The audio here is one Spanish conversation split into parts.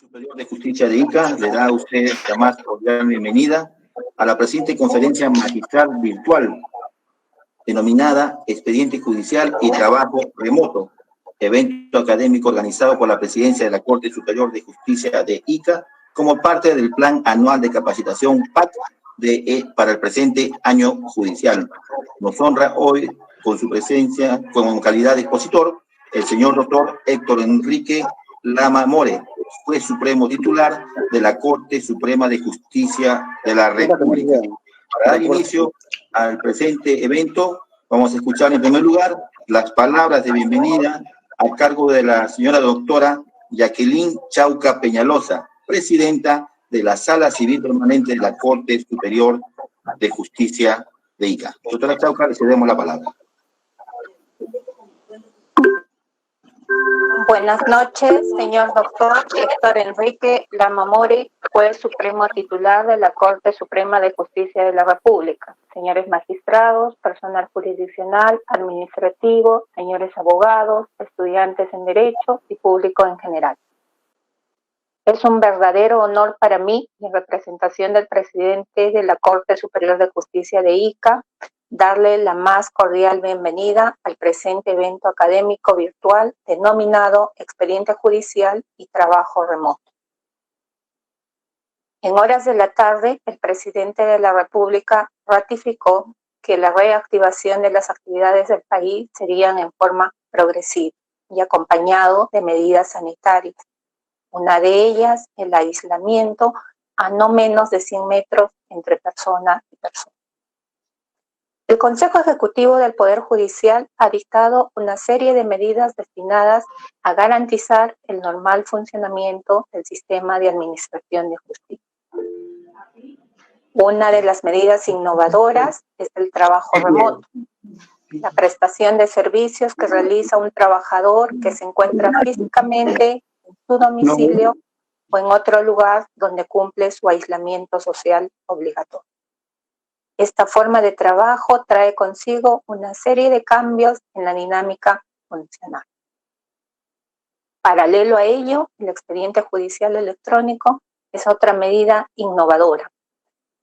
Superior de Justicia de Ica le da a usted la más cordial bienvenida a la presente conferencia magistral virtual denominada Expediente Judicial y Trabajo Remoto, evento académico organizado por la Presidencia de la Corte Superior de Justicia de Ica como parte del Plan Anual de Capacitación PAC para el presente año judicial. Nos honra hoy con su presencia, con calidad de expositor, el señor doctor Héctor Enrique Lama More, juez supremo titular de la Corte Suprema de Justicia de la República. Para dar inicio al presente evento, vamos a escuchar en primer lugar las palabras de bienvenida a cargo de la señora doctora Jacqueline Chauca Peñalosa, presidenta de la Sala Civil Permanente de la Corte Superior de Justicia de Ica. Doctora Chauca, le cedemos la palabra. Buenas noches, señor doctor Héctor Enrique Lama More, juez supremo titular de la Corte Suprema de Justicia de la República, señores magistrados, personal jurisdiccional, administrativo, señores abogados, estudiantes en Derecho y público en general. Es un verdadero honor para mí, en representación del presidente de la Corte Superior de Justicia de Ica, darle la más cordial bienvenida al presente evento académico virtual denominado Expediente Judicial y Trabajo Remoto. En horas de la tarde, el presidente de la República ratificó que la reactivación de las actividades del país serían en forma progresiva y acompañado de medidas sanitarias. Una de ellas, el aislamiento a no menos de 100 metros entre persona y persona. El Consejo Ejecutivo del Poder Judicial ha dictado una serie de medidas destinadas a garantizar el normal funcionamiento del sistema de administración de justicia. Una de las medidas innovadoras es el trabajo remoto, la prestación de servicios que realiza un trabajador que se encuentra físicamente en su domicilio o en otro lugar donde cumple su aislamiento social obligatorio. Esta forma de trabajo trae consigo una serie de cambios en la dinámica funcional. Paralelo a ello, el expediente judicial electrónico es otra medida innovadora,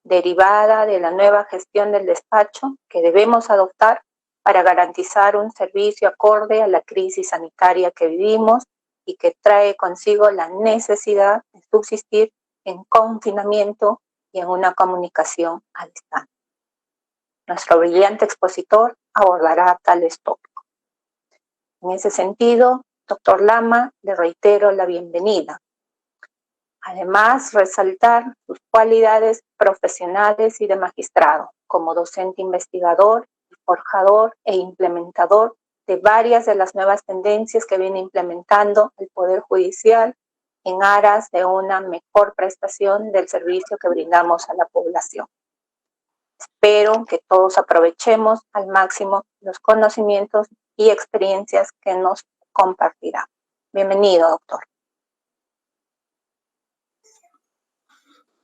derivada de la nueva gestión del despacho que debemos adoptar para garantizar un servicio acorde a la crisis sanitaria que vivimos y que trae consigo la necesidad de subsistir en confinamiento y en una comunicación a distancia. Nuestro brillante expositor abordará tales tópicos. En ese sentido, doctor Lama, le reitero la bienvenida. Además, resaltar sus cualidades profesionales y de magistrado, como docente investigador, forjador e implementador de varias de las nuevas tendencias que viene implementando el Poder Judicial en aras de una mejor prestación del servicio que brindamos a la población. Espero que todos aprovechemos al máximo los conocimientos y experiencias que nos compartirá. Bienvenido, doctor.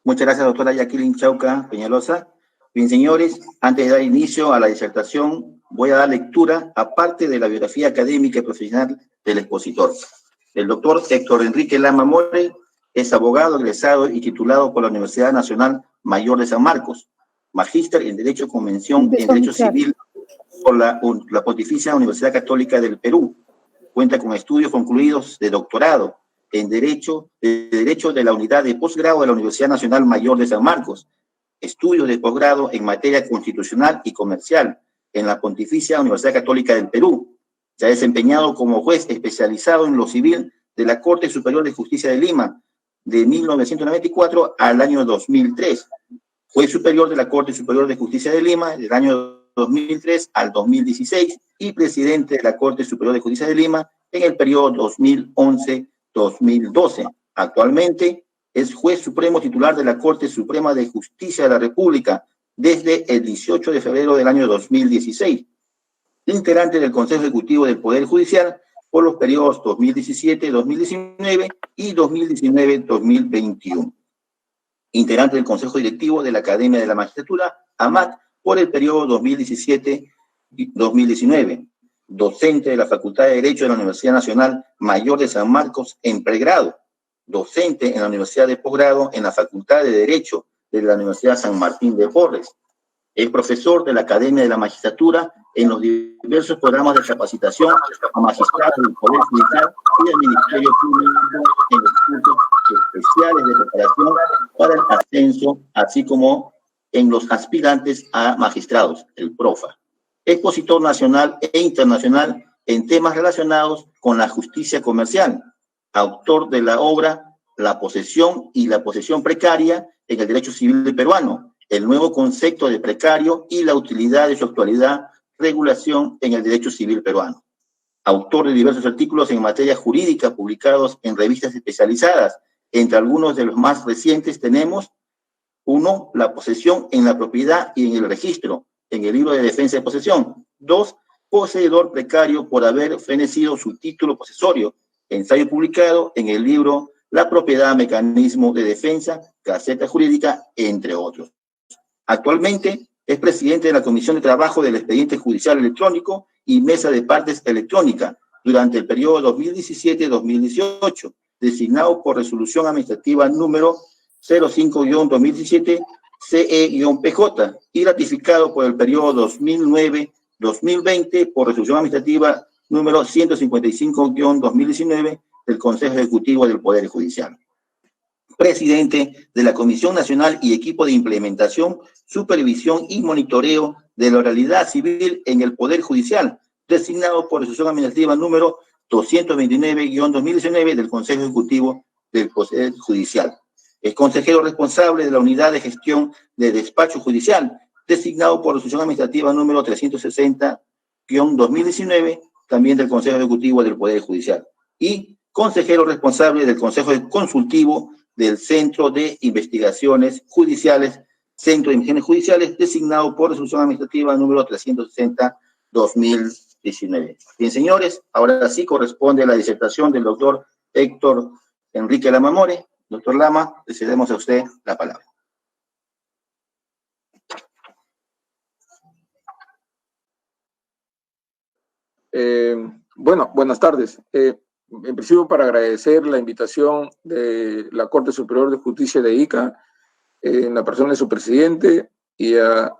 Muchas gracias, doctora Jacqueline Chauca Peñalosa. Bien, señores, antes de dar inicio a la disertación, voy a dar lectura a parte de la biografía académica y profesional del expositor. El doctor Héctor Enrique Lama More es abogado, egresado y titulado por la Universidad Nacional Mayor de San Marcos, magíster en Derecho Convención en Derecho Civil por la Pontificia Universidad Católica del Perú. Cuenta con estudios concluidos de doctorado en Derecho de la Unidad de Posgrado de la Universidad Nacional Mayor de San Marcos, estudios de posgrado en materia constitucional y comercial en la Pontificia Universidad Católica del Perú. Se ha desempeñado como juez especializado en lo civil de la Corte Superior de Justicia de Lima de 1994 al año 2003. Juez superior de la Corte Superior de Justicia de Lima del año 2003 al 2016 y presidente de la Corte Superior de Justicia de Lima en el periodo 2011-2012. Actualmente es juez supremo titular de la Corte Suprema de Justicia de la República desde el 18 de febrero del año 2016. Integrante del Consejo Ejecutivo del Poder Judicial por los periodos 2017-2019 y 2019-2021. Integrante del Consejo Directivo de la Academia de la Magistratura, AMAT, por el periodo 2017-2019. Docente de la Facultad de Derecho de la Universidad Nacional Mayor de San Marcos en pregrado. docente en la Universidad de Posgrado en la Facultad de Derecho de la Universidad San Martín de Porres. Es profesor de la Academia de la Magistratura en los diversos programas de capacitación a magistrados del Poder Judicial y del Ministerio Público en los cursos especiales de preparación para el ascenso, así como en los aspirantes a magistrados, el PROFA. Expositor nacional e internacional en temas relacionados con la justicia comercial, autor de la obra La posesión y la posesión precaria en el derecho civil peruano, el nuevo concepto de precario y la utilidad de su actualidad, regulación en el derecho civil peruano. Autor de diversos artículos en materia jurídica publicados en revistas especializadas. Entre algunos de los más recientes tenemos: 1. La posesión en la propiedad y en el registro, en el libro de defensa de posesión. 2. Poseedor precario por haber fenecido su título posesorio, ensayo publicado en el libro La propiedad, mecanismo de defensa, Gaceta Jurídica, entre otros. Actualmente es presidente de la Comisión de Trabajo del Expediente Judicial Electrónico y Mesa de Partes Electrónica durante el periodo 2017-2018, designado por resolución administrativa número 05-2017 CE-PJ y ratificado por el periodo 2009-2020 por resolución administrativa número 155-2019 del Consejo Ejecutivo del Poder Judicial. Presidente de la Comisión Nacional y equipo de implementación, supervisión y monitoreo de la oralidad civil en el Poder Judicial, designado por resolución administrativa número 229-2019 del Consejo Ejecutivo del Poder Judicial. Es consejero responsable de la Unidad de Gestión de Despacho Judicial, designado por resolución administrativa número 360-2019, también del Consejo Ejecutivo del Poder Judicial. Y consejero responsable del Consejo Consultivo del Centro de Investigaciones Judiciales, Centro de Investigaciones Judiciales, designado por resolución administrativa número 360-2019. Bien, señores, ahora sí corresponde a la disertación del doctor Héctor Enrique Lama More. Doctor Lama, le cedemos a usted la palabra. Bueno, buenas tardes. En principio, para agradecer la invitación de la Corte Superior de Justicia de Ica, en la persona de su presidente, y a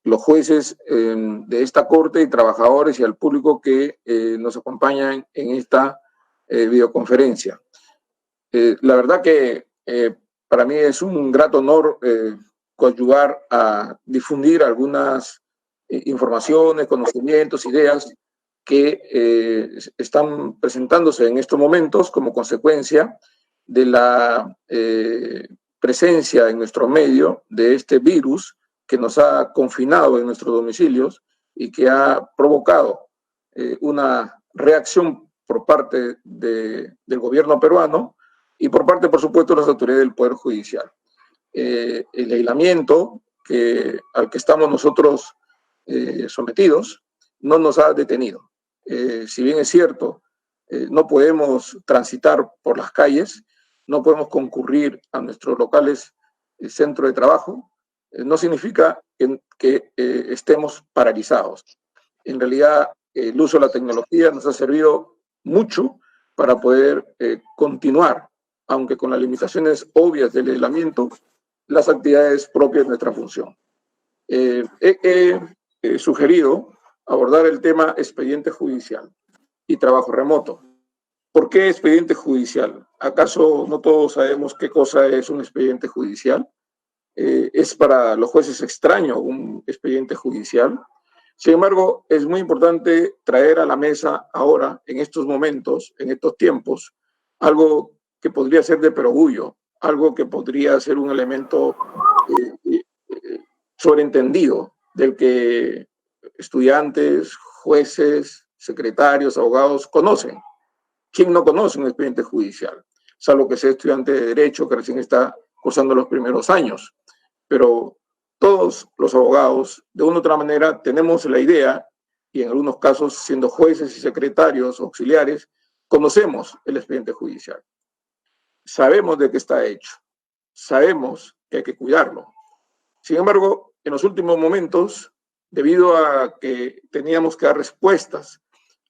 los jueces de esta Corte y trabajadores y al público que nos acompañan en esta videoconferencia. La verdad que para mí es un grato honor coadyuvar a difundir algunas informaciones, conocimientos, ideas que están presentándose en estos momentos como consecuencia de la presencia en nuestro medio de este virus que nos ha confinado en nuestros domicilios y que ha provocado una reacción por parte del gobierno peruano y por parte, por supuesto, de las autoridades del Poder Judicial. El aislamiento al que estamos nosotros sometidos no nos ha detenido. Si bien es cierto, no podemos transitar por las calles, no podemos concurrir a nuestros locales centro de trabajo, no significa que estemos paralizados. En realidad, el uso de la tecnología nos ha servido mucho para poder continuar, aunque con las limitaciones obvias del aislamiento, las actividades propias de nuestra función. He sugerido abordar el tema expediente judicial y trabajo remoto. ¿Por qué expediente judicial? ¿Acaso no todos sabemos qué cosa es un expediente judicial? ¿Es para los jueces extraño un expediente judicial? Sin embargo, es muy importante traer a la mesa ahora, en estos momentos, en estos tiempos, algo que podría ser de perogrullo, algo que podría ser un elemento sobreentendido del que estudiantes, jueces, secretarios, abogados conocen. ¿Quién no conoce un expediente judicial? Salvo que sea estudiante de Derecho que recién está cursando los primeros años. Pero todos los abogados, de una u otra manera, tenemos la idea, y en algunos casos, siendo jueces y secretarios auxiliares, conocemos el expediente judicial. Sabemos de qué está hecho. Sabemos que hay que cuidarlo. Sin embargo, en los últimos momentos, debido a que teníamos que dar respuestas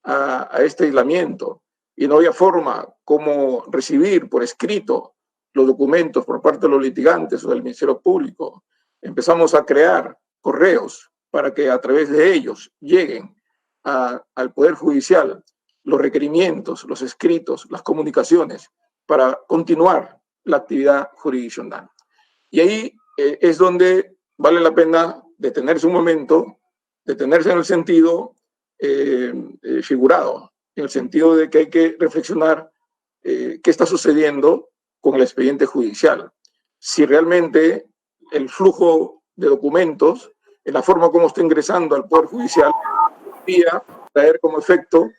a este aislamiento, y no había forma como recibir por escrito los documentos por parte de los litigantes o del Ministerio Público, empezamos a crear correos para que a través de ellos lleguen al Poder Judicial los requerimientos, los escritos, las comunicaciones para continuar la actividad jurisdiccional. Y ahí es donde vale la pena detenerse un momento, detenerse en el sentido figurado, en el sentido de que hay que reflexionar qué está sucediendo con el expediente judicial. Si realmente el flujo de documentos, en la forma como está ingresando al Poder Judicial, podría traer como efecto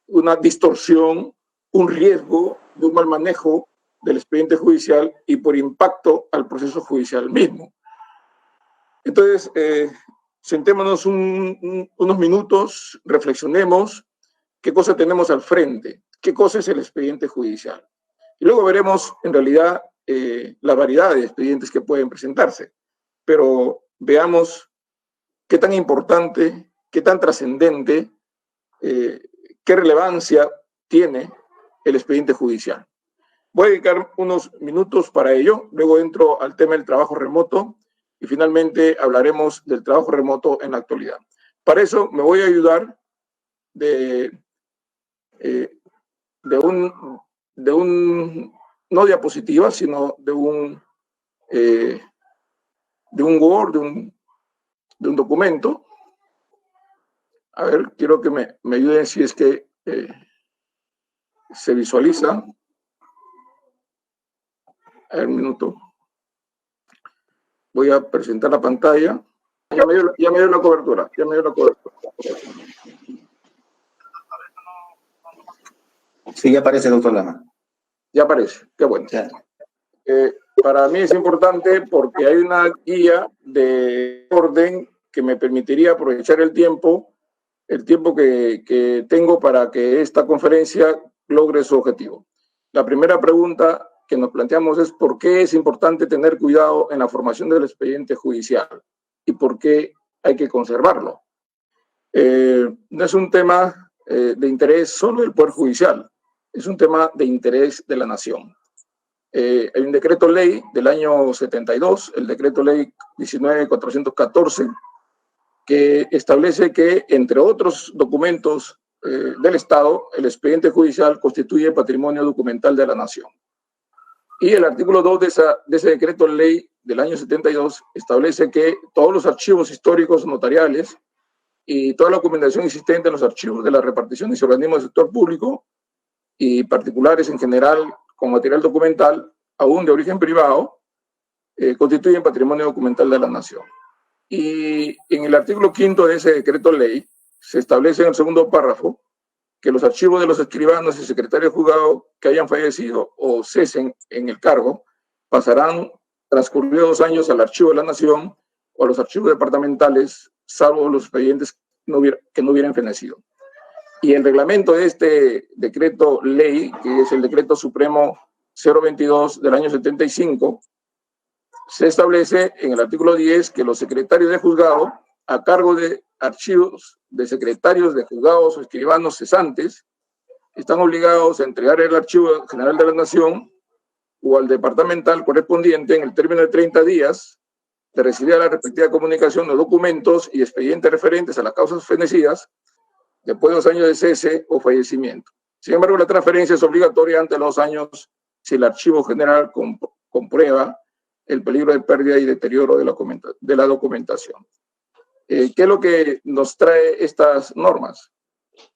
una distorsión, un riesgo de un mal manejo del expediente judicial y por impacto al proceso judicial mismo. Entonces, sentémonos unos minutos, reflexionemos qué cosa tenemos al frente, qué cosa es el expediente judicial. Y luego veremos, en realidad, la variedad de expedientes que pueden presentarse. Pero veamos qué tan importante, qué tan trascendente, qué relevancia tiene el expediente judicial. Voy a dedicar unos minutos para ello, luego entro al tema del trabajo remoto y finalmente hablaremos del trabajo remoto en la actualidad. Para eso me voy a ayudar de un no diapositiva, sino de un Word, de un documento. A ver, quiero que me ayuden si es que se visualiza. A ver, un minuto. Voy a presentar la pantalla. Ya me dio la cobertura. Sí, ya aparece, doctor Lama. Ya aparece, qué bueno. Ya. Para mí es importante porque hay una guía de orden que me permitiría aprovechar el tiempo que tengo para que esta conferencia logre su objetivo. La primera pregunta que nos planteamos es ¿por qué es importante tener cuidado en la formación del expediente judicial? ¿Y por qué hay que conservarlo? No es un tema de interés solo del Poder Judicial, es un tema de interés de la nación. Hay un decreto ley del año 72, el decreto ley 19.414, que establece que, entre otros documentos del Estado, el expediente judicial constituye patrimonio documental de la nación. Y el artículo 2 de ese decreto ley del año 72 establece que todos los archivos históricos notariales y toda la documentación existente en los archivos de las reparticiones y organismos del sector público y particulares en general con material documental, aún de origen privado, constituyen patrimonio documental de la nación. Y en el artículo 5 de ese decreto ley se establece en el segundo párrafo que los archivos de los escribanos y secretarios de juzgado que hayan fallecido o cesen en el cargo pasarán transcurridos 2 años al archivo de la nación o a los archivos departamentales, salvo los expedientes que no hubieran fenecido. Y el reglamento de este decreto ley, que es el decreto supremo 022 del año 75, se establece en el artículo 10 que los secretarios de juzgado, a cargo de archivos de secretarios de juzgados o escribanos cesantes, están obligados a entregar el archivo general de la nación o al departamental correspondiente en el término de 30 días de recibir la respectiva comunicación de documentos y expedientes referentes a las causas fenecidas después de 2 años de cese o fallecimiento. Sin embargo, la transferencia es obligatoria ante los 2 años si el archivo general comprueba el peligro de pérdida y deterioro de la documentación. ¿Qué es lo que nos trae estas normas?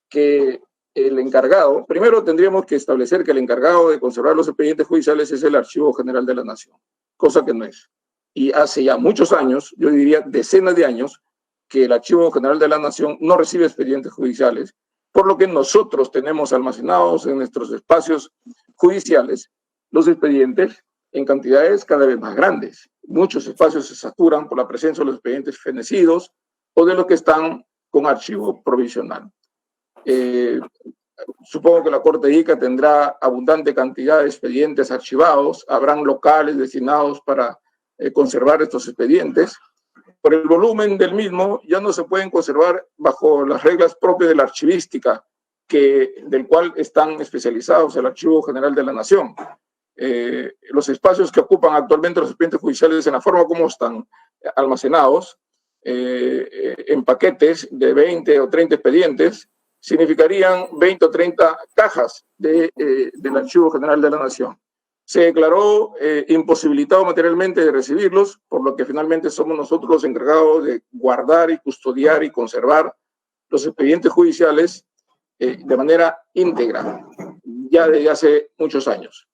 Que el encargado, primero tendríamos que establecer que el encargado de conservar los expedientes judiciales es el Archivo General de la Nación, cosa que no es. Y hace ya muchos años, yo diría decenas de años, que el Archivo General de la Nación no recibe expedientes judiciales, por lo que nosotros tenemos almacenados en nuestros espacios judiciales los expedientes en cantidades cada vez más grandes. Muchos espacios se saturan por la presencia de los expedientes fenecidos o de los que están con archivo provisional. Supongo que la Corte ICA tendrá abundante cantidad de expedientes archivados, habrán locales destinados para conservar estos expedientes. Por el volumen del mismo, ya no se pueden conservar bajo las reglas propias de la archivística, del cual están especializados el Archivo General de la Nación. Los espacios que ocupan actualmente los expedientes judiciales en la forma como están almacenados, en paquetes de 20 o 30 expedientes, significarían 20 o 30 cajas del Archivo General de la Nación. Se declaró imposibilitado materialmente de recibirlos, por lo que finalmente somos nosotros los encargados de guardar y custodiar y conservar los expedientes judiciales de manera íntegra, ya desde hace muchos años.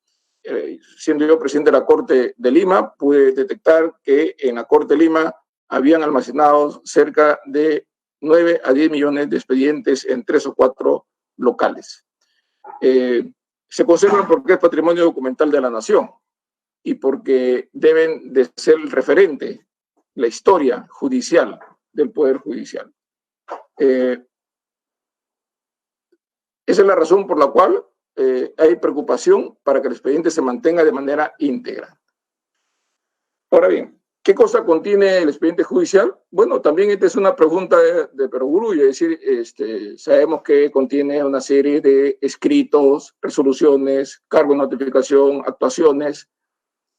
Siendo yo presidente de la Corte de Lima, pude detectar que en la Corte de Lima habían almacenados cerca de 9 a 10 millones de expedientes en 3 o 4 locales. Se conservan porque es patrimonio documental de la nación y porque deben de ser el referente, la historia judicial del Poder Judicial. Esa es la razón por la cual hay preocupación para que el expediente se mantenga de manera íntegra. Ahora bien, ¿qué cosa contiene el expediente judicial? Bueno, también esta es una pregunta de perogrullo, es decir, sabemos que contiene una serie de escritos, resoluciones, cargo de notificación, actuaciones,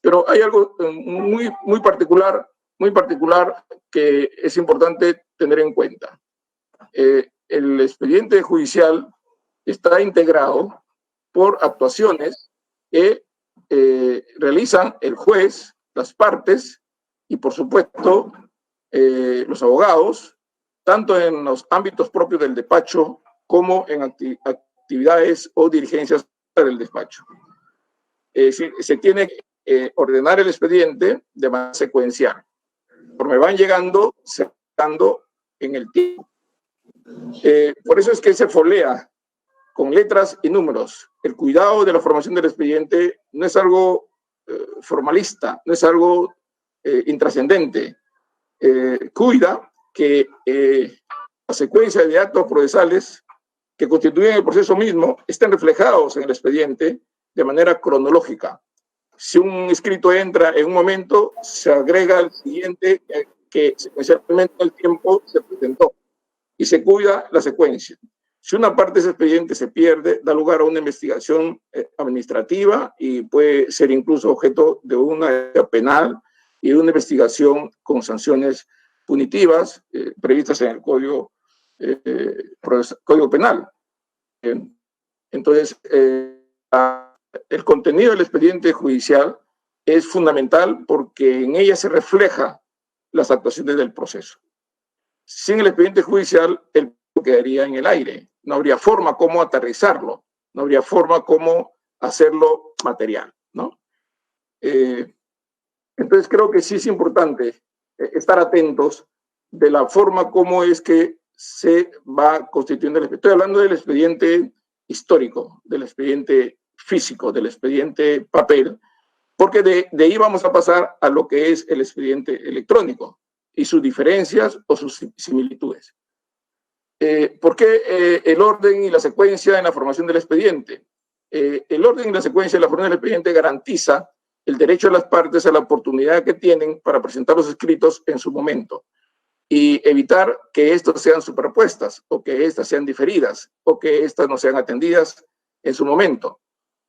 pero hay algo muy particular que es importante tener en cuenta. El expediente judicial está integrado por actuaciones que realizan el juez, las partes y, por supuesto, los abogados, tanto en los ámbitos propios del despacho como en actividades o dirigencias del despacho. Se tiene que ordenar el expediente de manera secuencial. Conforme van llegando, se van dando en el tiempo. Por eso es que se folea con letras y números. El cuidado de la formación del expediente no es algo formalista, no es algo intrascendente. Cuida que la secuencia de actos procesales que constituyen el proceso mismo estén reflejados en el expediente de manera cronológica. Si un escrito entra en un momento, se agrega el siguiente que secuencialmente en el tiempo se presentó y se cuida la secuencia. Si una parte de ese expediente se pierde, da lugar a una investigación administrativa y puede ser incluso objeto de una penal y de una investigación con sanciones punitivas previstas en el Código Penal. Entonces, el contenido del expediente judicial es fundamental porque en ella se refleja las actuaciones del proceso. Sin el expediente judicial, el quedaría en el aire. No habría forma como aterrizarlo, no habría forma como hacerlo material, ¿no? Entonces creo que sí es importante estar atentos de la forma como es que se va constituyendo el expediente. Estoy hablando del expediente histórico, del expediente físico, del expediente papel, porque de ahí vamos a pasar a lo que es el expediente electrónico y sus diferencias o sus similitudes. ¿Por qué el orden y la secuencia en la formación del expediente? El orden y la secuencia en la formación del expediente garantiza el derecho de las partes a la oportunidad que tienen para presentar los escritos en su momento y evitar que estos sean superpuestas o que estas sean diferidas o que estas no sean atendidas en su momento.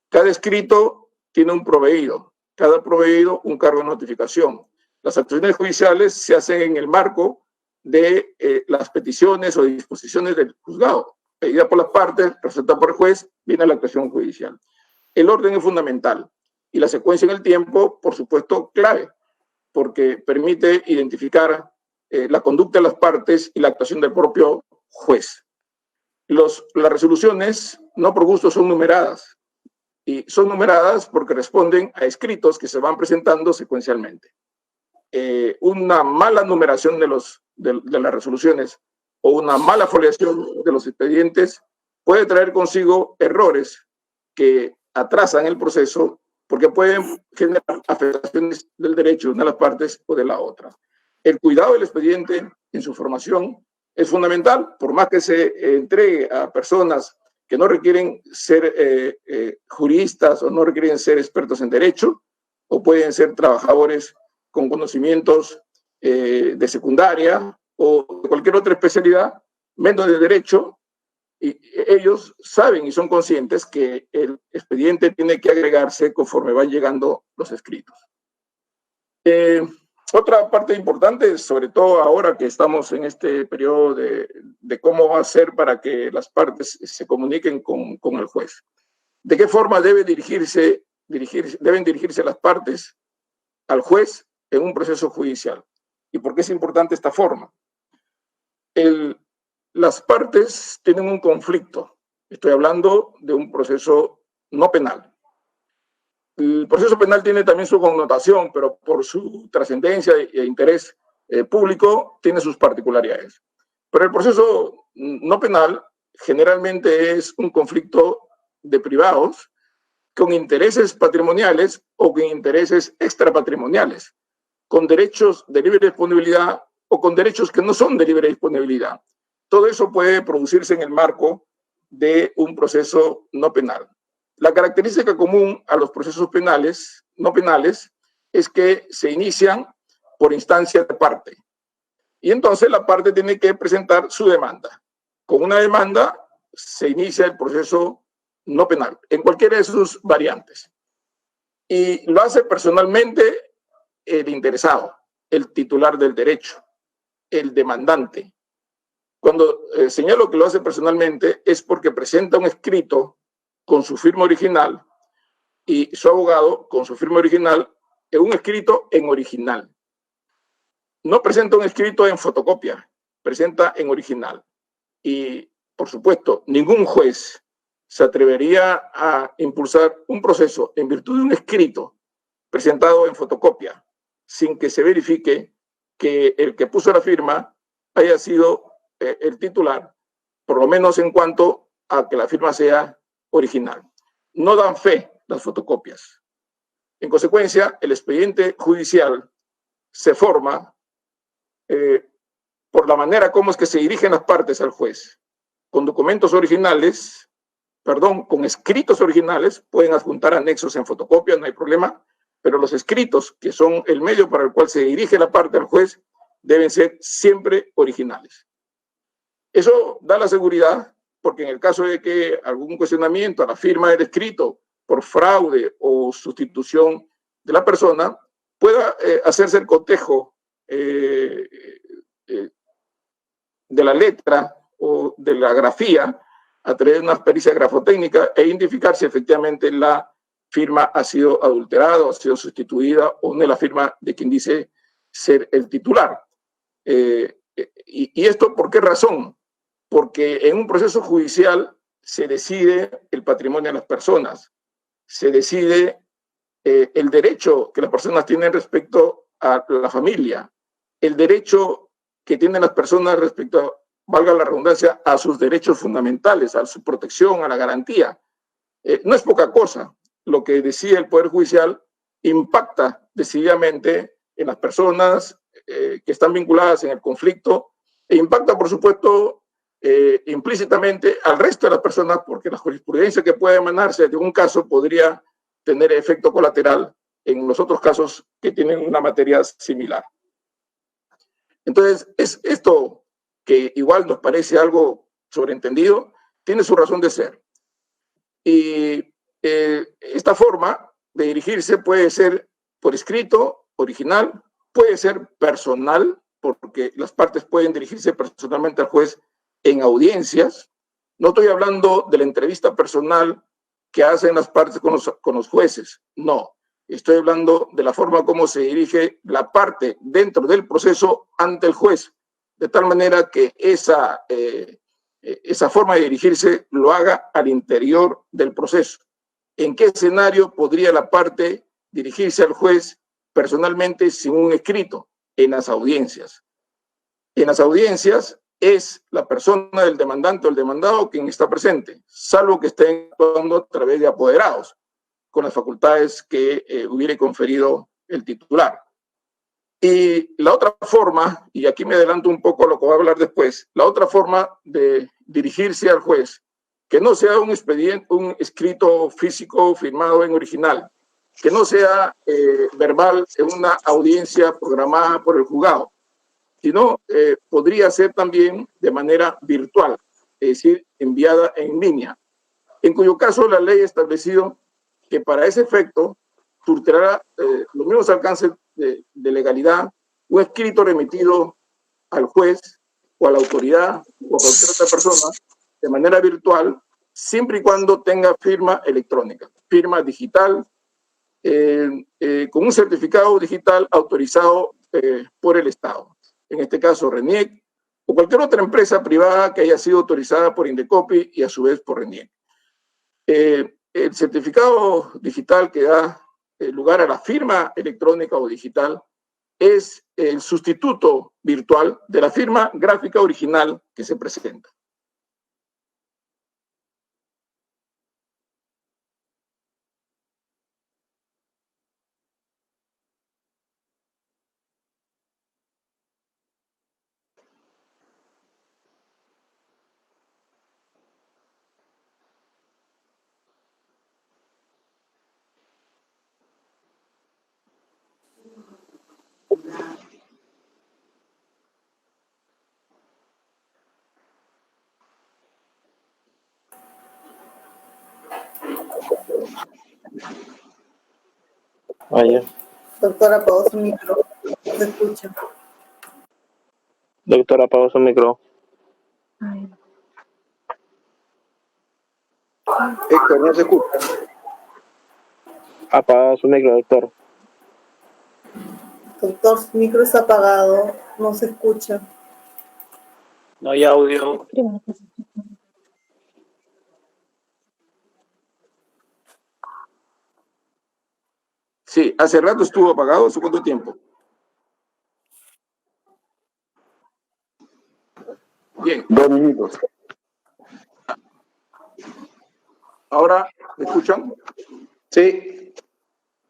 Cada escrito tiene un proveído, cada proveído un cargo de notificación. Las actuaciones judiciales se hacen en el marco de las peticiones o disposiciones del juzgado. Pedida por las partes, resuelta por el juez, viene la actuación judicial. El orden es fundamental y la secuencia en el tiempo, por supuesto, clave, porque permite identificar la conducta de las partes y la actuación del propio juez. Las resoluciones, no por gusto, son numeradas y son numeradas porque responden a escritos que se van presentando secuencialmente. Una mala numeración de las resoluciones o una mala foliación de los expedientes puede traer consigo errores que atrasan el proceso porque pueden generar afectaciones del derecho de una de las partes o de la otra. El cuidado del expediente en su formación es fundamental, por más que se entregue a personas que no requieren ser juristas o no requieren ser expertos en derecho, o pueden ser trabajadores con conocimientos de secundaria o de cualquier otra especialidad, menos de derecho, Y ellos saben y son conscientes que el expediente tiene que agregarse conforme van llegando los escritos. Otra parte importante, sobre todo ahora que estamos en este periodo de cómo va a ser para que las partes se comuniquen con el juez. ¿De qué forma deben dirigirse las partes al juez en un proceso judicial? ¿Y por qué es importante esta forma? Las partes tienen un conflicto. Estoy hablando de un proceso no penal. El proceso penal tiene también su connotación, pero por su trascendencia e interés público tiene sus particularidades. Pero el proceso no penal generalmente es un conflicto de privados con intereses patrimoniales o con intereses extrapatrimoniales, con derechos de libre disponibilidad o con derechos que no son de libre disponibilidad. Todo eso puede producirse en el marco de un proceso no penal. La característica común a los procesos penales, no penales, es que se inician por instancia de parte. Y entonces la parte tiene que presentar su demanda. Con una demanda se inicia el proceso no penal, en cualquiera de sus variantes. Y lo hace personalmente el interesado, el titular del derecho, el demandante. Cuando señalo que lo hace personalmente es porque presenta un escrito con su firma original y su abogado con su firma original en un escrito en original. No presenta un escrito en fotocopia, presenta en original. Y, por supuesto, ningún juez se atrevería a impulsar un proceso en virtud de un escrito presentado en fotocopia sin que se verifique que el que puso la firma haya sido el titular, por lo menos en cuanto a que la firma sea original. No dan fe las fotocopias. En consecuencia, el expediente judicial se forma por la manera como es que se dirigen las partes al juez. Con documentos originales, con escritos originales, pueden adjuntar anexos en fotocopia, no hay problema, pero los escritos, que son el medio para el cual se dirige la parte al juez, deben ser siempre originales. Eso da la seguridad, porque en el caso de que algún cuestionamiento a la firma del escrito por fraude o sustitución de la persona, pueda hacerse el cotejo de la letra o de la grafía a través de una pericia grafotécnica e identificar si efectivamente la firma ha sido adulterada, ha sido sustituida o no es la firma de quien dice ser el titular. ¿Y esto por qué razón? Porque en un proceso judicial se decide el patrimonio de las personas, se decide el derecho que las personas tienen respecto a la familia, el derecho que tienen las personas respecto, valga la redundancia, a sus derechos fundamentales, a su protección, a la garantía. No es poca cosa. Lo que decide el Poder Judicial impacta decididamente en las personas que están vinculadas en el conflicto e impacta, por supuesto, implícitamente al resto de las personas, porque la jurisprudencia que puede emanarse de un caso podría tener efecto colateral en los otros casos que tienen una materia similar. Entonces, esto que igual nos parece algo sobreentendido, tiene su razón de ser. Y esta forma de dirigirse puede ser por escrito, original, puede ser personal, porque las partes pueden dirigirse personalmente al juez en audiencias. No estoy hablando de la entrevista personal que hacen las partes con los jueces, no. Estoy hablando de la forma como se dirige la parte dentro del proceso ante el juez, de tal manera que esa forma de dirigirse lo haga al interior del proceso. ¿En qué escenario podría la parte dirigirse al juez personalmente sin un escrito? En las audiencias. En las audiencias es la persona del demandante o el demandado quien está presente, salvo que estén actuando a través de apoderados, con las facultades que hubiera conferido el titular. Y la otra forma, y aquí me adelanto un poco a lo que voy a hablar después, la otra forma de dirigirse al juez, que no sea un expediente, un escrito físico firmado en original, que no sea verbal en una audiencia programada por el juzgado, sino podría ser también de manera virtual. es decir, enviada en línea, en cuyo caso la ley ha establecido que para ese efecto surtirá los mismos alcances de legalidad un escrito remitido al juez o a la autoridad o a cualquier otra persona de manera virtual, siempre y cuando tenga firma electrónica, firma digital, con un certificado digital autorizado por el Estado, en este caso RENIEC, o cualquier otra empresa privada que haya sido autorizada por Indecopi y a su vez por RENIEC. El certificado digital que da lugar a la firma electrónica o digital es el sustituto virtual de la firma gráfica original que se presenta. Vaya. Doctora, apagó su micro. No se escucha. Doctor, apagó su micro. Héctor, no se escucha. Apagó su micro, doctor. Doctor, su micro está apagado. No se escucha. No hay audio. Sí, hace rato estuvo apagado. ¿Hace cuánto tiempo? Bien. 2 minutos. ¿Ahora me escuchan? Sí.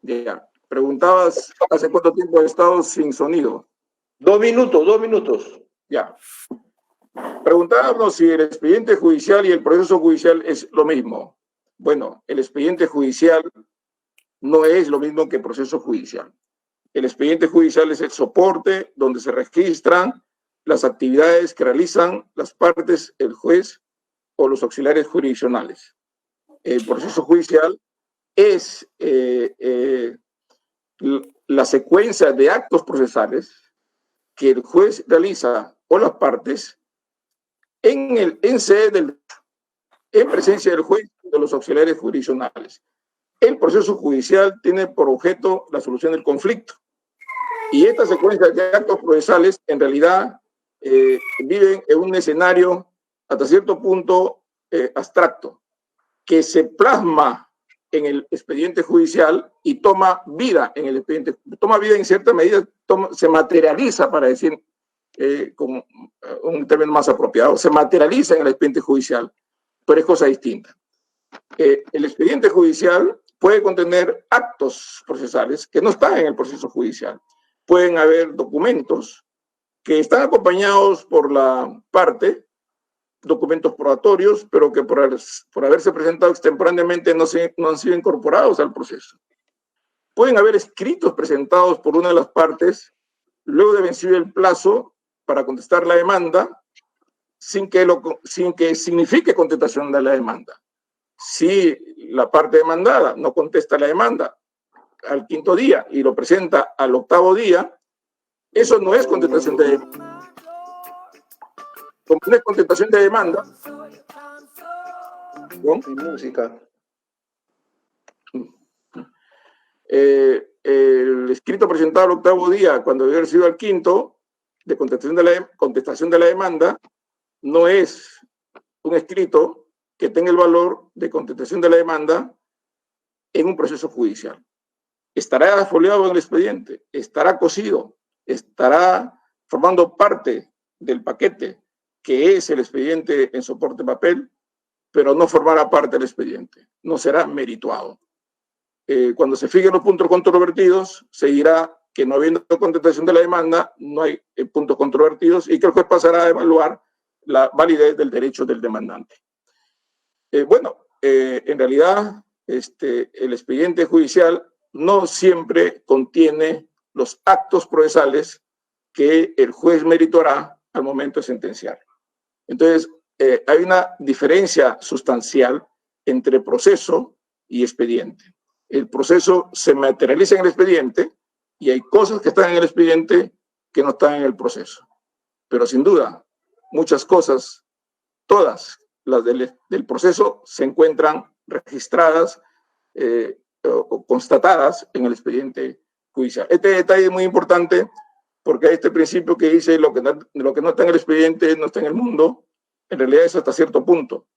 Ya. Preguntabas hace cuánto tiempo he estado sin sonido. 2 minutos, 2 minutos. Ya. Preguntábamos si el expediente judicial y el proceso judicial es lo mismo. Bueno, el expediente judicial no es lo mismo que el proceso judicial. El expediente judicial es el soporte donde se registran las actividades que realizan las partes, el juez o los auxiliares jurisdiccionales. El proceso judicial es la secuencia de actos procesales que el juez realiza o las partes en sede en presencia del juez y de los auxiliares jurisdiccionales. El proceso judicial tiene por objeto la solución del conflicto. Y esta secuencia de actos procesales, en realidad, viven en un escenario hasta cierto punto abstracto, que se plasma en el expediente judicial y toma vida en el expediente. Toma vida en cierta medida, se materializa, para decir con un término más apropiado, se materializa en el expediente judicial, pero es cosa distinta. El expediente judicial puede contener actos procesales que no están en el proceso judicial. Pueden haber documentos que están acompañados por la parte, documentos probatorios, pero que por haberse presentado extemporáneamente no han sido incorporados al proceso. Pueden haber escritos presentados por una de las partes luego de vencido el plazo para contestar la demanda sin que signifique contestación de la demanda. Si la parte demandada no contesta la demanda al 5º día y lo presenta al 8º día, eso no es contestación de demanda. Como no es contestación de demanda, ¿no? Sin música. El escrito presentado al 8º día, cuando debe haber sido al 5º, de contestación de la demanda, no es un escrito que tenga el valor de contestación de la demanda en un proceso judicial. Estará foliado en el expediente, estará cosido, estará formando parte del paquete que es el expediente en soporte papel, pero no formará parte del expediente, no será merituado. Cuando se fijen los puntos controvertidos, se dirá que no habiendo contestación de la demanda, no hay puntos controvertidos y que el juez pasará a evaluar la validez del derecho del demandante. En realidad, el expediente judicial no siempre contiene los actos procesales que el juez meritará al momento de sentenciar. Entonces, hay una diferencia sustancial entre proceso y expediente. El proceso se materializa en el expediente y hay cosas que están en el expediente que no están en el proceso. Pero sin duda, muchas cosas, todas las del proceso, se encuentran registradas o constatadas en el expediente judicial. Este detalle es muy importante porque hay este principio que dice lo que no está en el expediente no está en el mundo. En realidad es hasta cierto punto,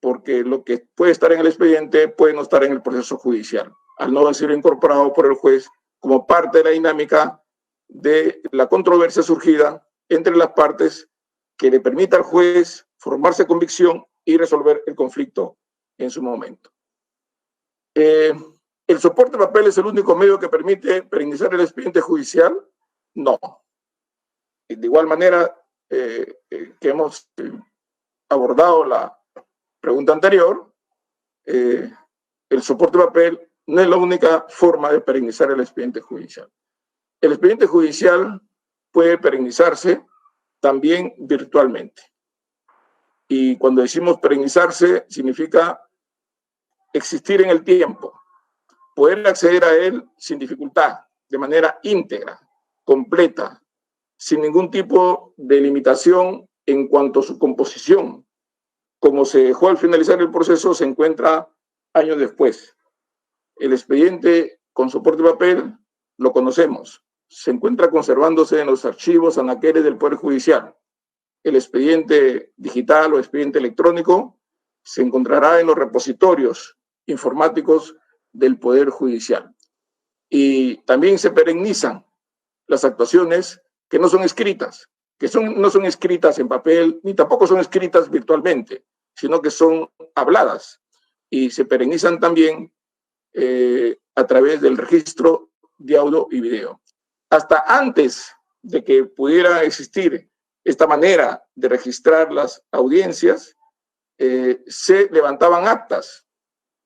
porque lo que puede estar en el expediente puede no estar en el proceso judicial, al no haber sido incorporado por el juez como parte de la dinámica de la controversia surgida entre las partes que le permita al juez formarse convicción y resolver el conflicto en su momento. ¿El soporte de papel es el único medio que permite perennizar el expediente judicial? No. De igual manera que hemos abordado la pregunta anterior, el soporte de papel no es la única forma de perennizar el expediente judicial. El expediente judicial puede perennizarse también virtualmente. Y cuando decimos perennizarse, significa existir en el tiempo, poder acceder a él sin dificultad, de manera íntegra, completa, sin ningún tipo de limitación en cuanto a su composición. Como se dejó al finalizar el proceso, se encuentra años después. El expediente con soporte de papel lo conocemos. Se encuentra conservándose en los archivos anaqueles del Poder Judicial. El expediente digital o expediente electrónico se encontrará en los repositorios informáticos del Poder Judicial. Y también se perennizan las actuaciones que no son escritas, no son escritas en papel, ni tampoco son escritas virtualmente, sino que son habladas y se perennizan también a través del registro de audio y video. Hasta antes de que pudiera existir esta manera de registrar las audiencias, se levantaban actas,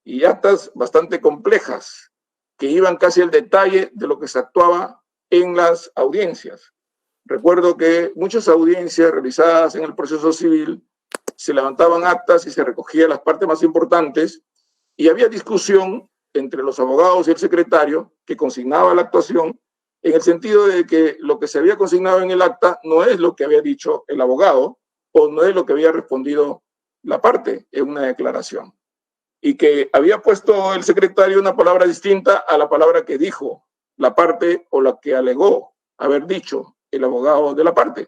y actas bastante complejas, que iban casi al detalle de lo que se actuaba en las audiencias. Recuerdo que muchas audiencias realizadas en el proceso civil se levantaban actas y se recogían las partes más importantes, y había discusión entre los abogados y el secretario que consignaba la actuación, en el sentido de que lo que se había consignado en el acta no es lo que había dicho el abogado o no es lo que había respondido la parte en una declaración, y que había puesto el secretario una palabra distinta a la palabra que dijo la parte o la que alegó haber dicho el abogado de la parte.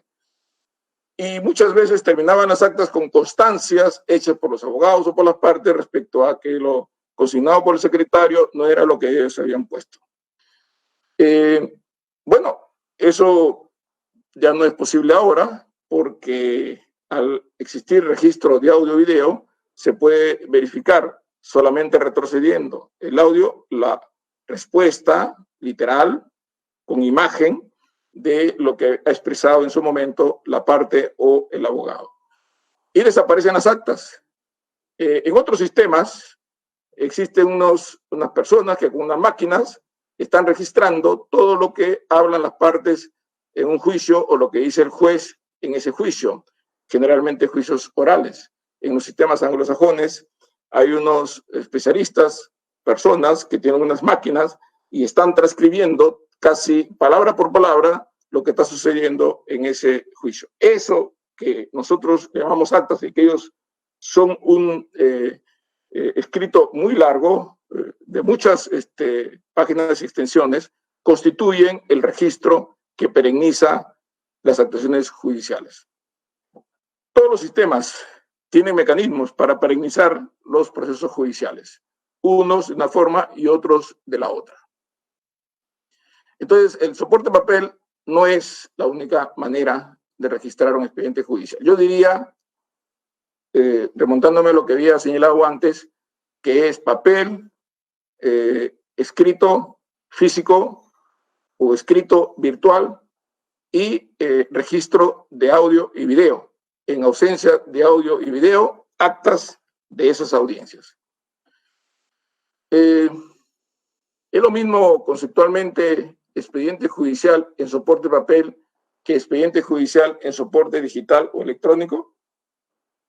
Y muchas veces terminaban las actas con constancias hechas por los abogados o por las partes respecto a que lo consignado por el secretario no era lo que ellos habían puesto. Bueno, eso ya no es posible ahora, porque al existir registro de audio y video, se puede verificar solamente retrocediendo el audio, la respuesta literal, con imagen, de lo que ha expresado en su momento la parte o el abogado. Y desaparecen las actas. En otros sistemas existen unas personas que con unas máquinas están registrando todo lo que hablan las partes en un juicio o lo que dice el juez en ese juicio, generalmente juicios orales. En los sistemas anglosajones hay unos especialistas, personas que tienen unas máquinas y están transcribiendo casi palabra por palabra lo que está sucediendo en ese juicio. Eso que nosotros llamamos actas y que ellos son un escrito muy largo, de muchas páginas y extensiones, constituyen el registro que perenniza las actuaciones judiciales. Todos los sistemas tienen mecanismos para perennizar los procesos judiciales, unos de una forma y otros de la otra. Entonces, el soporte de papel no es la única manera de registrar un expediente judicial. Yo diría, remontándome a lo que había señalado antes, que es papel, escrito físico o escrito virtual y registro de audio y video. En ausencia de audio y video, actas de esas audiencias. Es lo mismo conceptualmente expediente judicial en soporte papel que expediente judicial en soporte digital o electrónico.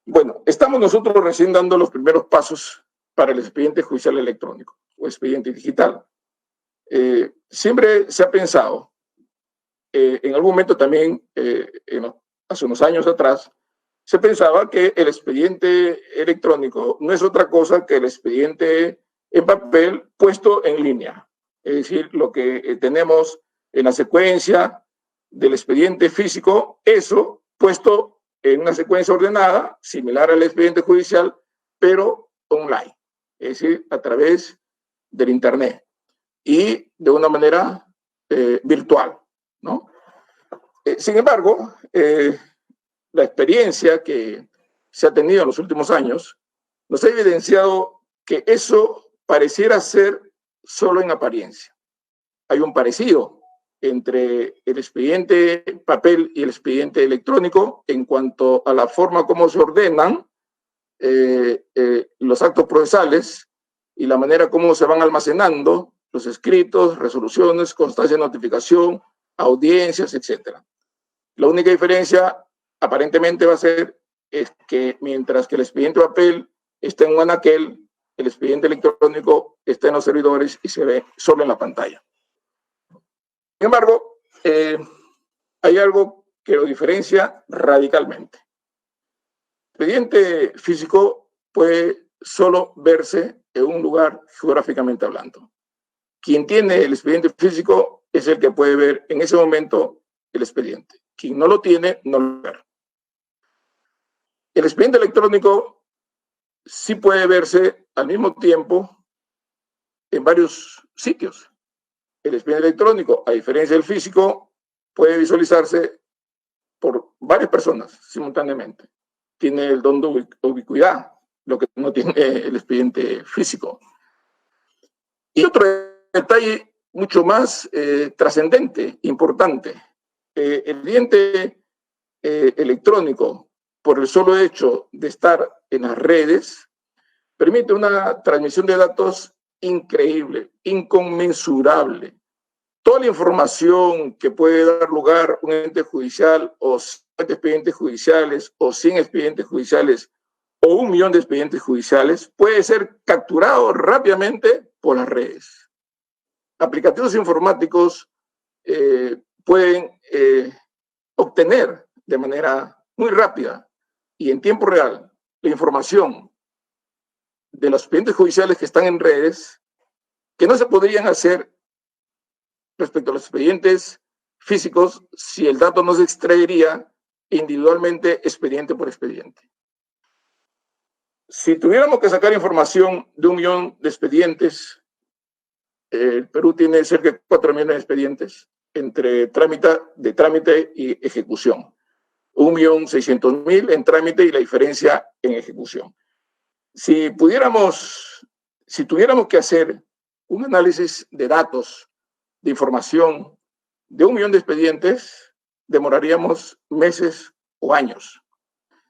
Bueno, estamos nosotros recién dando los primeros pasos para el expediente judicial electrónico o expediente digital. Siempre se ha pensado, en algún momento también, hace unos años atrás, se pensaba que el expediente electrónico no es otra cosa que el expediente en papel puesto en línea. Es decir, lo que tenemos en la secuencia del expediente físico, eso puesto en una secuencia ordenada, similar al expediente judicial, pero online, es decir, a través del Internet y de una manera virtual, ¿no? Sin embargo, la experiencia que se ha tenido en los últimos años nos ha evidenciado que eso pareciera ser solo en apariencia. Hay un parecido entre el expediente papel y el expediente electrónico en cuanto a la forma como se ordenan los actos procesales y la manera como se van almacenando los escritos, resoluciones, constancia de notificación, audiencias, etc. La única diferencia aparentemente va a ser es que mientras que el expediente papel está en un anaquel, el expediente electrónico está en los servidores y se ve solo en la pantalla. Sin embargo, hay algo que lo diferencia radicalmente. El expediente físico puede solo verse en un lugar geográficamente hablando. Quien tiene el expediente físico es el que puede ver en ese momento el expediente. Quien no lo tiene, no lo ve. El expediente electrónico sí puede verse al mismo tiempo en varios sitios. El expediente electrónico, a diferencia del físico, puede visualizarse por varias personas simultáneamente. Tiene el don de ubicuidad, lo que no tiene el expediente físico. Y otro detalle mucho más trascendente, importante. El expediente electrónico, por el solo hecho de estar en las redes, permite una transmisión de datos increíble, inconmensurable. Toda la información que puede dar lugar a un ente judicial o 7 expedientes judiciales o 100 expedientes judiciales o 1 millón de expedientes judiciales puede ser capturado rápidamente por las redes. Aplicativos informáticos pueden obtener de manera muy rápida y en tiempo real la información de los expedientes judiciales que están en redes que no se podrían hacer respecto a los expedientes físicos si el dato no se extraería individualmente expediente por expediente. Si tuviéramos que sacar información de 1 millón de expedientes, el Perú tiene cerca de 4 millones de expedientes entre trámite y ejecución. 1.600.000 en trámite y la diferencia en ejecución. Si tuviéramos que hacer un análisis de datos, de información de 1 millón de expedientes, demoraríamos meses o años.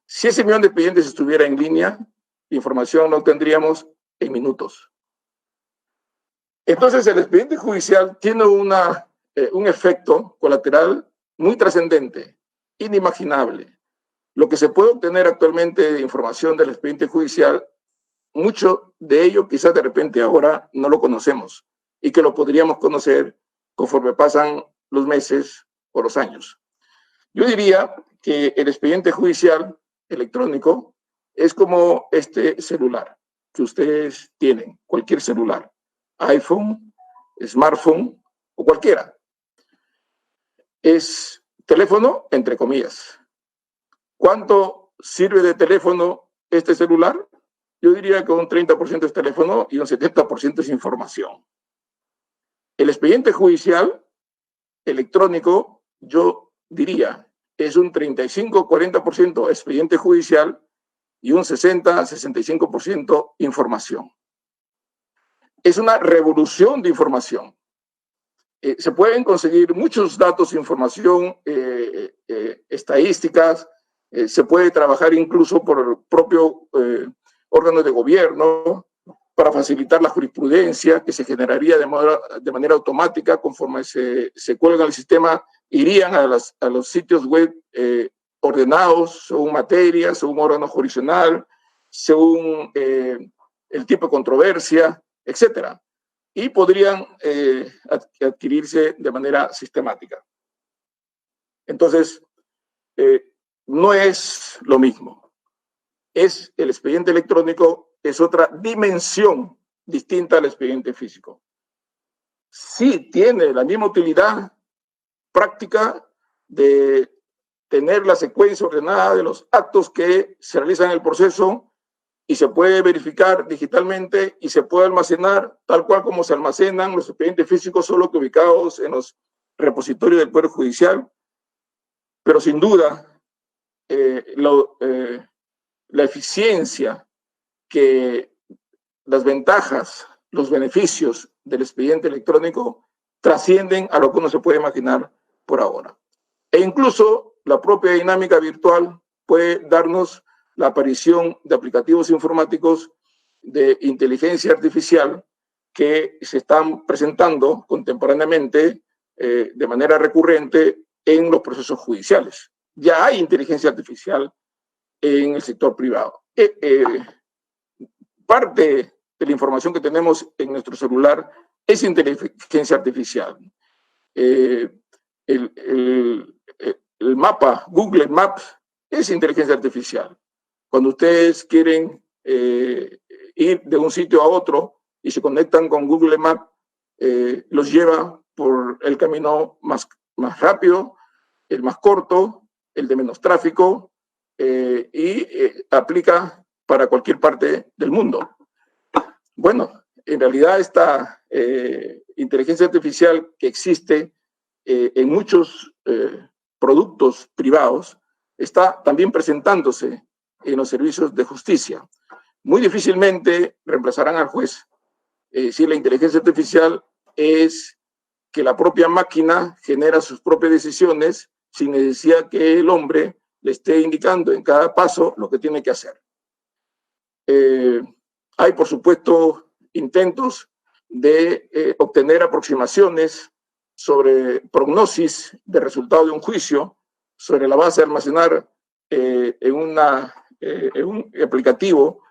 Si ese millón de expedientes estuviera en línea, la información la obtendríamos en minutos. Entonces, el expediente judicial tiene un efecto colateral muy trascendente, inimaginable. Lo que se puede obtener actualmente de información del expediente judicial, mucho de ello quizás de repente ahora no lo conocemos y que lo podríamos conocer conforme pasan los meses o los años. Yo diría que el expediente judicial electrónico es como este celular que ustedes tienen, cualquier celular, iPhone, smartphone o cualquiera. Es teléfono, entre comillas. ¿Cuánto sirve de teléfono este celular? Yo diría que un 30% es teléfono y un 70% es información. El expediente judicial electrónico, yo diría, es un 35-40% expediente judicial y un 60-65% información. Es una revolución de información. Se pueden conseguir muchos datos, información, estadísticas, se puede trabajar incluso por el propio órgano de gobierno para facilitar la jurisprudencia que se generaría de manera automática conforme se cuelga el sistema, irían a los sitios web ordenados según materia, según órgano jurisdiccional, según el tipo de controversia, etc. Y podrían adquirirse de manera sistemática. Entonces, no es lo mismo. El expediente electrónico es otra dimensión distinta al expediente físico. Sí tiene la misma utilidad práctica de tener la secuencia ordenada de los actos que se realizan en el proceso y se puede verificar digitalmente y se puede almacenar tal cual como se almacenan los expedientes físicos, solo que ubicados en los repositorios del Poder Judicial. Pero sin duda, la eficiencia, que las ventajas, los beneficios del expediente electrónico trascienden a lo que uno se puede imaginar por ahora. E incluso la propia dinámica virtual puede darnos la aparición de aplicativos informáticos de inteligencia artificial que se están presentando contemporáneamente de manera recurrente en los procesos judiciales. Ya hay inteligencia artificial en el sector privado. Parte de la información que tenemos en nuestro celular es inteligencia artificial. El mapa, Google Maps, es inteligencia artificial. Cuando ustedes quieren ir de un sitio a otro y se conectan con Google Maps, los lleva por el camino más rápido, el más corto, el de menos tráfico, y aplica para cualquier parte del mundo. Bueno, en realidad esta inteligencia artificial que existe en muchos productos privados está también presentándose en los servicios de justicia. Muy difícilmente reemplazarán al juez. Si la inteligencia artificial es que la propia máquina genera sus propias decisiones sin necesidad que el hombre le esté indicando en cada paso lo que tiene que hacer. Hay, por supuesto, intentos de obtener aproximaciones sobre prognosis de resultado de un juicio sobre la base de almacenar en un aplicativo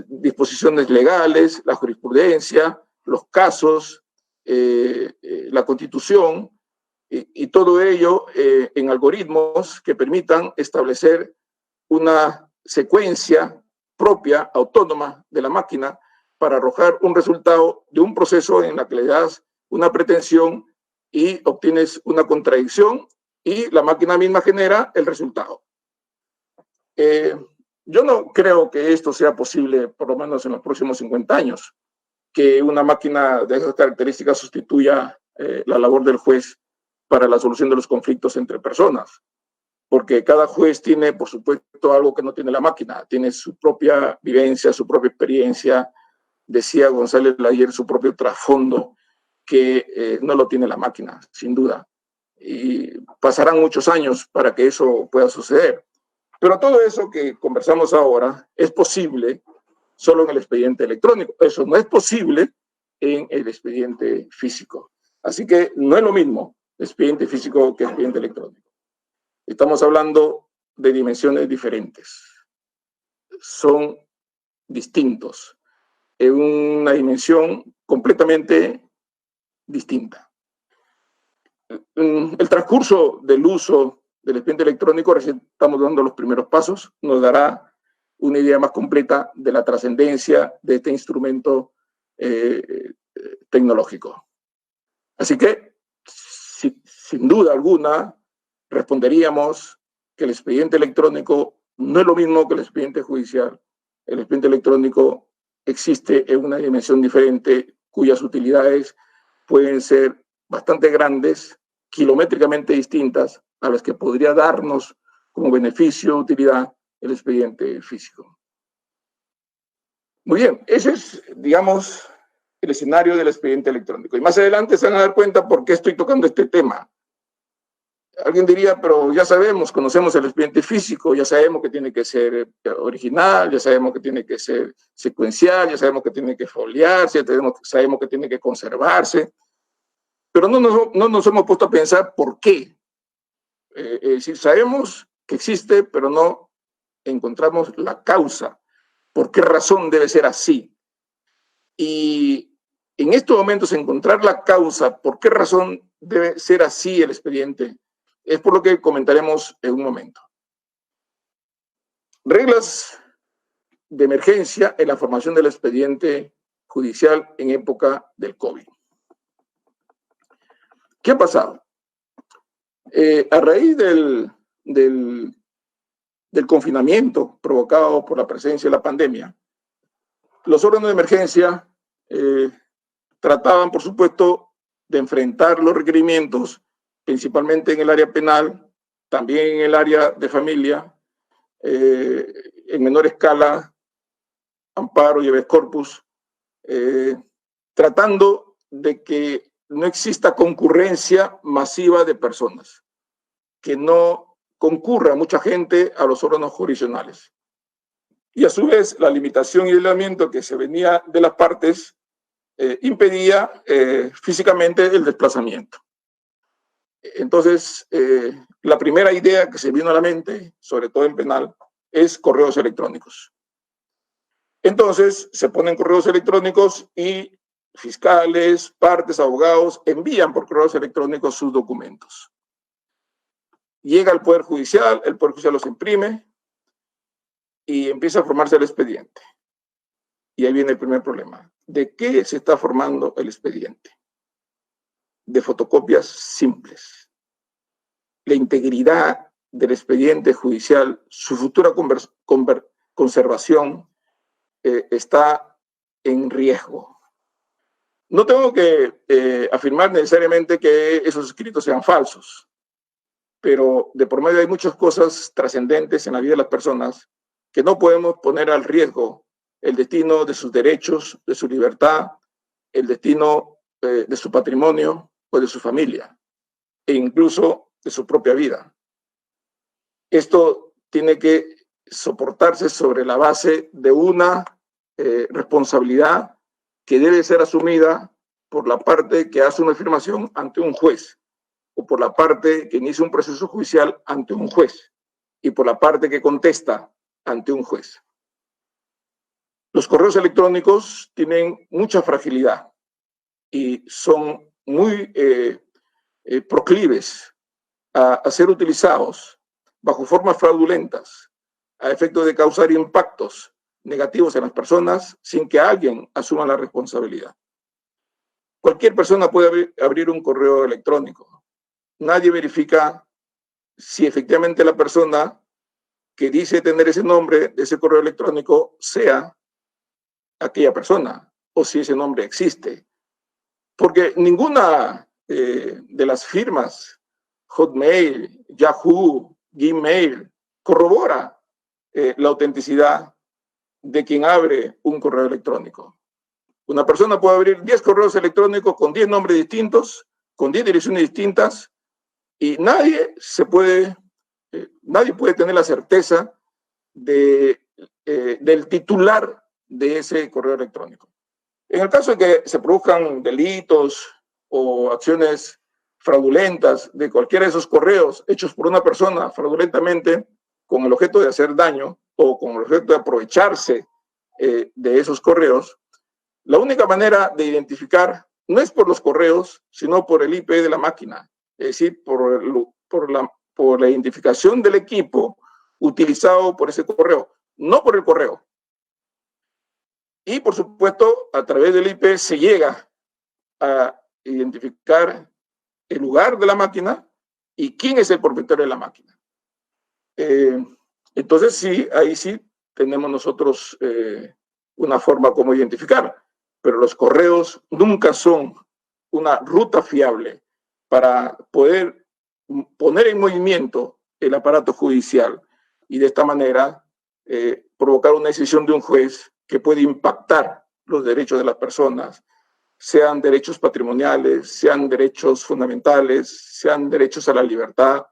disposiciones legales, la jurisprudencia, los casos, la Constitución, y todo ello en algoritmos que permitan establecer una secuencia propia, autónoma de la máquina, para arrojar un resultado de un proceso en la que le das una pretensión y obtienes una contradicción y la máquina misma genera el resultado. Yo no creo que esto sea posible, por lo menos en los próximos 50 años, que una máquina de esas características sustituya la labor del juez para la solución de los conflictos entre personas, porque cada juez tiene, por supuesto, algo que no tiene la máquina, tiene su propia vivencia, su propia experiencia, decía González ayer, su propio trasfondo, que no lo tiene la máquina, sin duda. Y pasarán muchos años para que eso pueda suceder. Pero todo eso que conversamos ahora es posible solo en el expediente electrónico. Eso no es posible en el expediente físico. Así que no es lo mismo expediente físico que expediente electrónico. Estamos hablando de dimensiones diferentes. Son distintos en una dimensión completamente distinta. El transcurso del uso del expediente electrónico, recién estamos dando los primeros pasos, nos dará una idea más completa de la trascendencia de este instrumento tecnológico. Así que, sin duda alguna, responderíamos que el expediente electrónico no es lo mismo que el expediente judicial. El expediente electrónico existe en una dimensión diferente, cuyas utilidades pueden ser bastante grandes, kilométricamente distintas a las que podría darnos como beneficio o utilidad el expediente físico. Muy bien, ese es, digamos, el escenario del expediente electrónico. Y más adelante se van a dar cuenta por qué estoy tocando este tema. Alguien diría, pero ya sabemos, conocemos el expediente físico, ya sabemos que tiene que ser original, ya sabemos que tiene que ser secuencial, ya sabemos que tiene que foliarse, sabemos que tiene que conservarse, pero no nos hemos puesto a pensar por qué. Es decir, sabemos que existe, pero no encontramos la causa. ¿Por qué razón debe ser así? Y en estos momentos encontrar la causa, por qué razón debe ser así el expediente, es por lo que comentaremos en un momento. Reglas de emergencia en la formación del expediente judicial en época del COVID. ¿Qué ha pasado? A raíz del confinamiento provocado por la presencia de la pandemia, los órganos de emergencia trataban, por supuesto, de enfrentar los requerimientos, principalmente en el área penal, también en el área de familia, en menor escala, amparo y habeas corpus, tratando de que no exista concurrencia masiva de personas, que no concurra mucha gente a los órganos jurisdiccionales. Y a su vez, la limitación y el aislamiento que se venía de las partes impedía físicamente el desplazamiento. Entonces, la primera idea que se vino a la mente, sobre todo en penal, es correos electrónicos. Entonces, se ponen correos electrónicos y fiscales, partes, abogados envían por correos electrónicos sus documentos. Llega al Poder Judicial, el Poder Judicial los imprime y empieza a formarse el expediente. Y ahí viene el primer problema. ¿De qué se está formando el expediente? De fotocopias simples. La integridad del expediente judicial, su futura conservación, está en riesgo. No tengo que afirmar necesariamente que esos escritos sean falsos, pero de por medio hay muchas cosas trascendentes en la vida de las personas que no podemos poner al riesgo el destino de sus derechos, de su libertad, el destino de su patrimonio o de su familia, e incluso de su propia vida. Esto tiene que soportarse sobre la base de una responsabilidad que debe ser asumida por la parte que hace una afirmación ante un juez, o por la parte que inicia un proceso judicial ante un juez, y por la parte que contesta ante un juez. Los correos electrónicos tienen mucha fragilidad y son muy proclives a ser utilizados bajo formas fraudulentas, a efecto de causar impactos negativos en las personas sin que alguien asuma la responsabilidad. Cualquier persona puede abrir un correo electrónico. Nadie verifica si efectivamente la persona que dice tener ese nombre de ese correo electrónico sea aquella persona o si ese nombre existe. Porque ninguna de las firmas, Hotmail, Yahoo, Gmail, corrobora la autenticidad de quien abre un correo electrónico. Una persona puede abrir 10 correos electrónicos con 10 nombres distintos, con 10 direcciones distintas, y nadie puede tener la certeza del titular de ese correo electrónico. En el caso de que se produzcan delitos o acciones fraudulentas de cualquiera de esos correos hechos por una persona fraudulentamente con el objeto de hacer daño o con el objeto de aprovecharse de esos correos, la única manera de identificar no es por los correos, sino por el IP de la máquina, es decir, por la identificación del equipo utilizado por ese correo, no por el correo. Y, por supuesto, a través del IP se llega a identificar el lugar de la máquina y quién es el propietario de la máquina. Entonces, sí, ahí sí tenemos nosotros una forma como identificar, pero los correos nunca son una ruta fiable para poder poner en movimiento el aparato judicial y de esta manera provocar una decisión de un juez que puede impactar los derechos de las personas, sean derechos patrimoniales, sean derechos fundamentales, sean derechos a la libertad,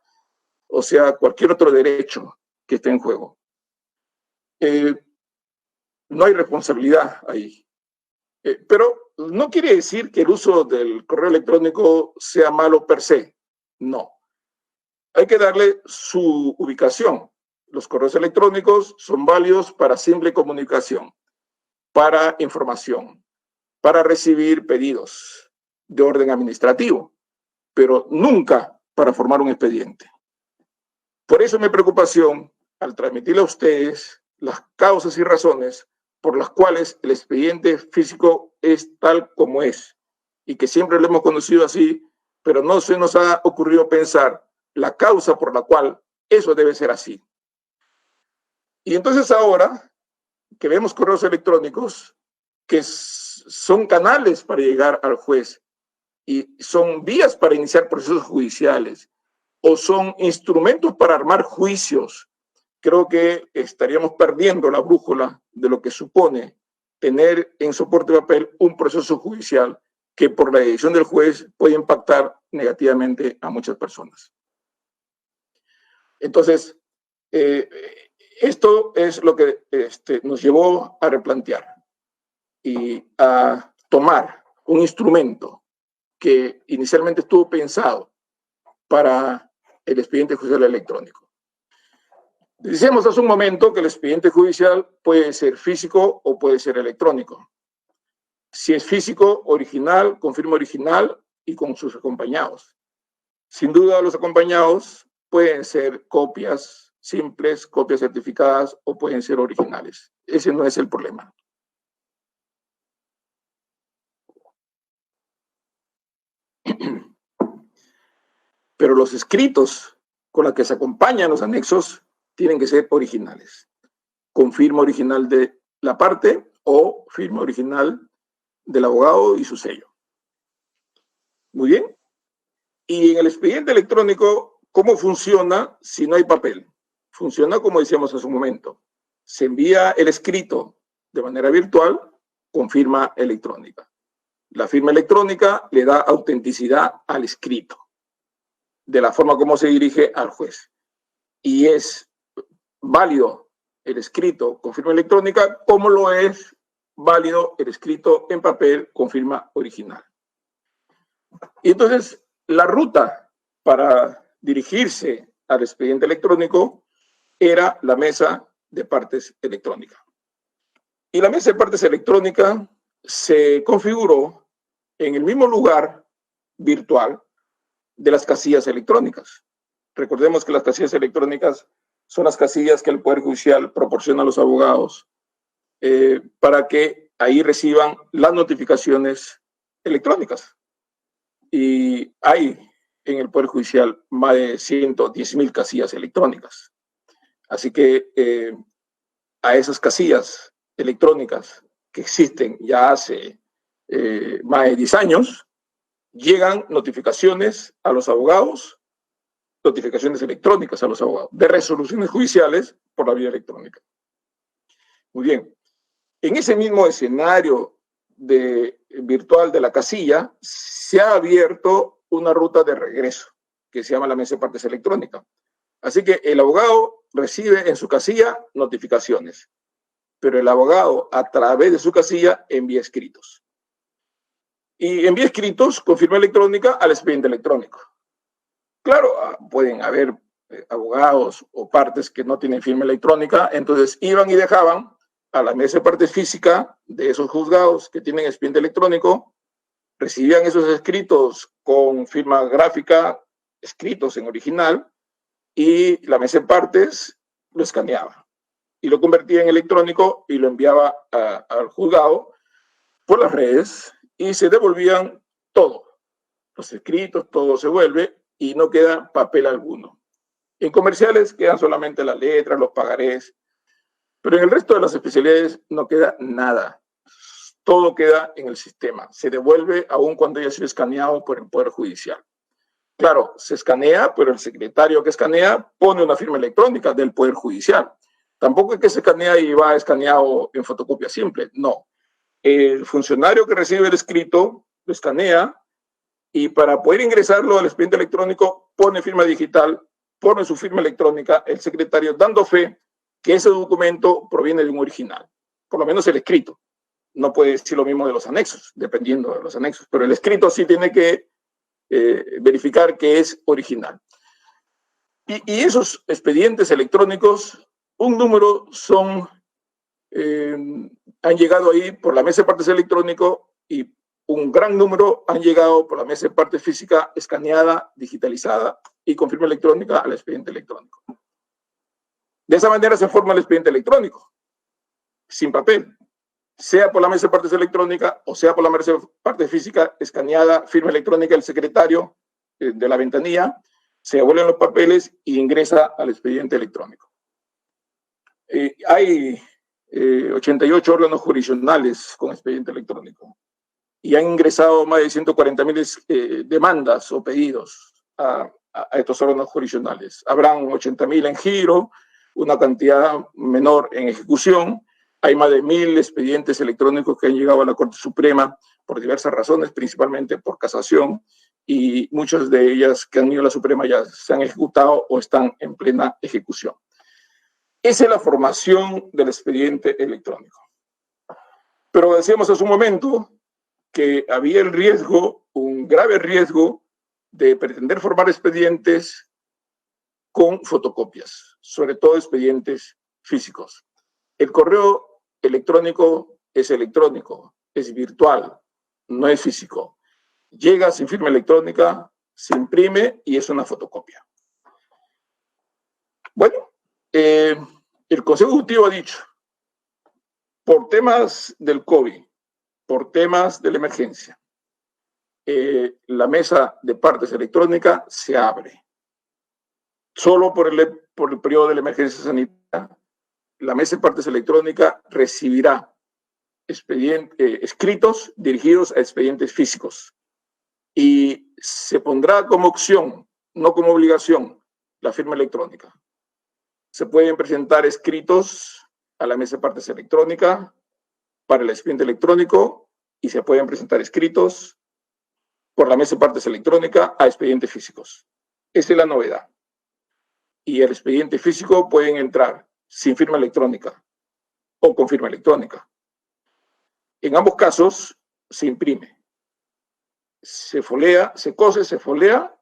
o sea, cualquier otro derecho que esté en juego. No hay responsabilidad ahí. Pero no quiere decir que el uso del correo electrónico sea malo per se. No. hay que darle su ubicación. Los correos electrónicos son válidos para simple comunicación, para información, para recibir pedidos de orden administrativo, pero nunca para formar un expediente. Por eso mi preocupación al transmitirle a ustedes las causas y razones por las cuales el expediente físico es tal como es, y que siempre lo hemos conocido así, pero no se nos ha ocurrido pensar la causa por la cual eso debe ser así. Y entonces ahora que vemos correos electrónicos que son canales para llegar al juez y son vías para iniciar procesos judiciales o son instrumentos para armar juicios, creo que estaríamos perdiendo la brújula de lo que supone tener en soporte de papel un proceso judicial que por la decisión del juez puede impactar negativamente a muchas personas. Entonces, esto es lo que nos llevó a replantear y a tomar un instrumento que inicialmente estuvo pensado para el expediente judicial electrónico. Decíamos hace un momento que el expediente judicial puede ser físico o puede ser electrónico. Si es físico, original, con firma original y con sus acompañados. Sin duda, los acompañados pueden ser copias simples, copias certificadas o pueden ser originales. Ese no es el problema. Pero los escritos con los que se acompañan los anexos tienen que ser originales, con firma original de la parte o firma original del abogado y su sello. Muy bien. Y en el expediente electrónico, ¿cómo funciona si no hay papel? Funciona como decíamos hace un momento. Se envía el escrito de manera virtual con firma electrónica. La firma electrónica le da autenticidad al escrito, de la forma como se dirige al juez. Y es válido el escrito con firma electrónica como lo es válido el escrito en papel con firma original. Y entonces, la ruta para dirigirse al expediente electrónico era la mesa de partes electrónica. Y la mesa de partes electrónica se configuró en el mismo lugar virtual de las casillas electrónicas. Recordemos que las casillas electrónicas son las casillas que el Poder Judicial proporciona a los abogados para que ahí reciban las notificaciones electrónicas. Y hay en el Poder Judicial más de 110.000 casillas electrónicas. Así que a esas casillas electrónicas que existen ya hace más de 10 años, llegan notificaciones a los abogados, notificaciones electrónicas a los abogados, de resoluciones judiciales por la vía electrónica. Muy bien. En ese mismo escenario virtual de la casilla, se ha abierto una ruta de regreso, que se llama la mesa de partes electrónica. Así que el abogado recibe en su casilla notificaciones, pero el abogado a través de su casilla envía escritos. Y envía escritos con firma electrónica al expediente electrónico. Claro, pueden haber abogados o partes que no tienen firma electrónica, entonces iban y dejaban a la mesa de partes física de esos juzgados que tienen expediente electrónico, recibían esos escritos con firma gráfica, escritos en original, y la mesa de partes lo escaneaba y lo convertía en electrónico y lo enviaba al juzgado por las redes y se devolvían todo. Los escritos, todo se vuelve y no queda papel alguno. En comerciales quedan solamente las letras, los pagarés, pero en el resto de las especialidades no queda nada. Todo queda en el sistema. Se devuelve aún cuando haya sido escaneado por el Poder Judicial. Claro, se escanea, pero el secretario que escanea pone una firma electrónica del Poder Judicial. Tampoco es que se escanea y va escaneado en fotocopia simple, no. El funcionario que recibe el escrito lo escanea y para poder ingresarlo al expediente electrónico pone firma digital, pone su firma electrónica, el secretario dando fe que ese documento proviene de un original, por lo menos el escrito. No puede decir lo mismo de los anexos, dependiendo de los anexos, pero el escrito sí tiene que verificar que es original. Y esos expedientes electrónicos, un número son, han llegado ahí por la mesa de partes electrónico y un gran número han llegado por la mesa de parte física escaneada, digitalizada y con firma electrónica al expediente electrónico. De esa manera se forma el expediente electrónico, sin papel, sea por la mesa de partes electrónica o sea por la mesa de parte física escaneada, firma electrónica del secretario de la ventanilla, se devuelven los papeles y ingresa al expediente electrónico. Hay 88 órganos jurisdiccionales con expediente electrónico y han ingresado más de 140.000 demandas o pedidos a estos órganos jurisdiccionales. Habrán 80.000 en giro, una cantidad menor en ejecución. Hay más de 1.000 expedientes electrónicos que han llegado a la Corte Suprema por diversas razones, principalmente por casación, y muchas de ellas que han ido a la Suprema ya se han ejecutado o están en plena ejecución. Esa es la formación del expediente electrónico. Pero decíamos hace un momento que había el riesgo, un grave riesgo, de pretender formar expedientes con fotocopias, sobre todo expedientes físicos. El correo electrónico, es virtual, no es físico. Llega sin firma electrónica, se imprime y es una fotocopia. Bueno, el Consejo Ejecutivo ha dicho, por temas del COVID, por temas de la emergencia, la mesa de partes electrónica se abre. Solo por el periodo de la emergencia sanitaria, la mesa de partes electrónica recibirá escritos dirigidos a expedientes físicos y se pondrá como opción, no como obligación, la firma electrónica. Se pueden presentar escritos a la mesa de partes electrónica para el expediente electrónico y se pueden presentar escritos por la mesa de partes electrónica a expedientes físicos. Esa es la novedad. Y el expediente físico pueden entrar sin firma electrónica o con firma electrónica. En ambos casos se imprime, se folea, se cose, se folea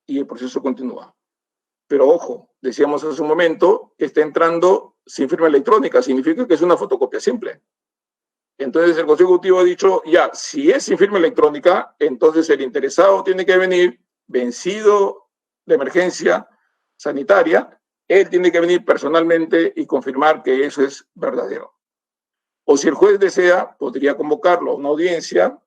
y el proceso continúa. Pero ojo, decíamos hace un momento que está entrando sin firma electrónica, significa que es una fotocopia simple. Entonces el Consejo Ejecutivo ha dicho, ya, si es sin firma electrónica, entonces el interesado tiene que venir vencido de emergencia sanitaria, él tiene que venir personalmente y confirmar que eso es verdadero. O si el juez desea, podría convocarlo a una audiencia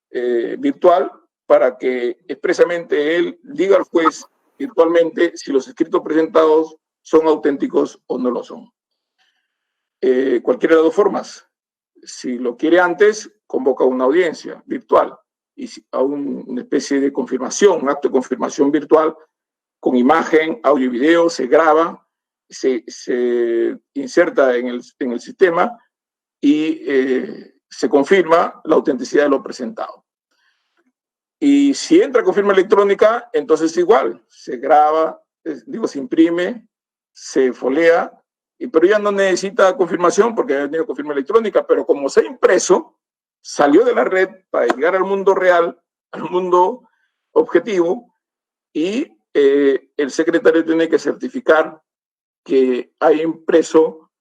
virtual para que expresamente él diga al juez virtualmente si los escritos presentados son auténticos o no lo son. Cualquiera de las dos formas. Si lo quiere antes, convoca una audiencia virtual y a una especie de confirmación, un acto de confirmación virtual con imagen, audio y video, se graba, se inserta en el sistema y se confirma la autenticidad de lo presentado. Y si entra con firma electrónica, entonces igual, se graba, se imprime, se folea, pero ya no necesita confirmación porque ya tiene confirma electrónica, pero como se ha impreso, salió de la red para llegar al mundo real, al mundo objetivo, y el secretario tiene que certificar que ha impreso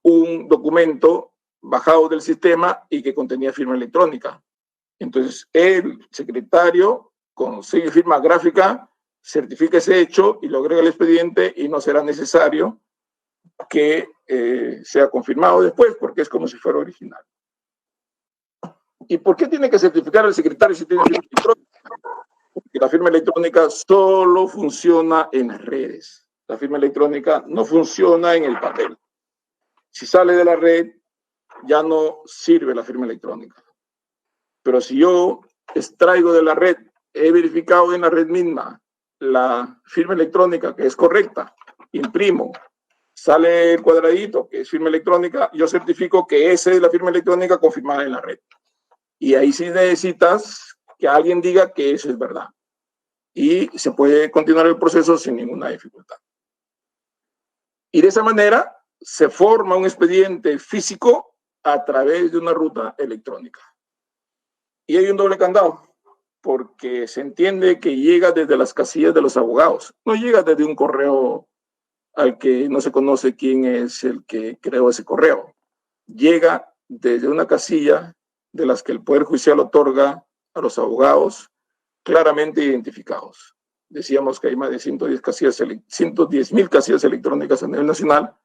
un documento bajado del sistema y que contenía firma electrónica. Entonces, el secretario, con sello y firma gráfica, certifica ese hecho y lo agrega al expediente y no será necesario que sea confirmado después, porque es como si fuera original. ¿Y por qué tiene que certificar el secretario si tiene firma electrónica? Porque la firma electrónica solo funciona en las redes. La firma electrónica no funciona en el papel. Si sale de la red, ya no sirve la firma electrónica. Pero si yo extraigo de la red, he verificado en la red misma la firma electrónica que es correcta, imprimo, sale el cuadradito que es firma electrónica, yo certifico que esa es la firma electrónica confirmada en la red. Y ahí sí necesitas que alguien diga que eso es verdad. Y se puede continuar el proceso sin ninguna dificultad. Y de esa manera se forma un expediente físico a través de una ruta electrónica. Y hay un doble candado. porque se entiende que llega desde las casillas de los abogados, no llega desde un correo al que no se conoce quién es el que creó ese correo. Llega desde una casilla de las que el Poder Judicial otorga a los abogados claramente identificados. Decíamos que hay más de 110.000 casillas electrónicas a nivel nacional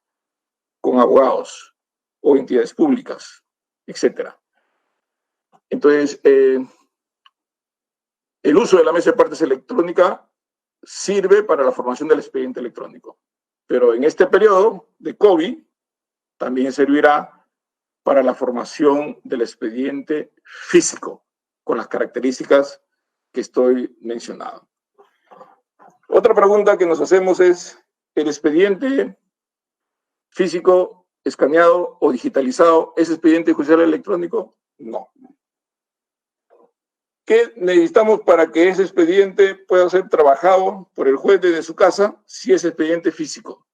con abogados o entidades públicas, etc. Entonces, el uso de la mesa de partes electrónica sirve para la formación del expediente electrónico, pero en este periodo de COVID también servirá para la formación del expediente físico, con las características que estoy mencionando. Otra pregunta que nos hacemos es, ¿el expediente físico escaneado o digitalizado es expediente judicial electrónico? No. ¿Qué necesitamos para que ese expediente pueda ser trabajado por el juez desde su casa si es expediente físico?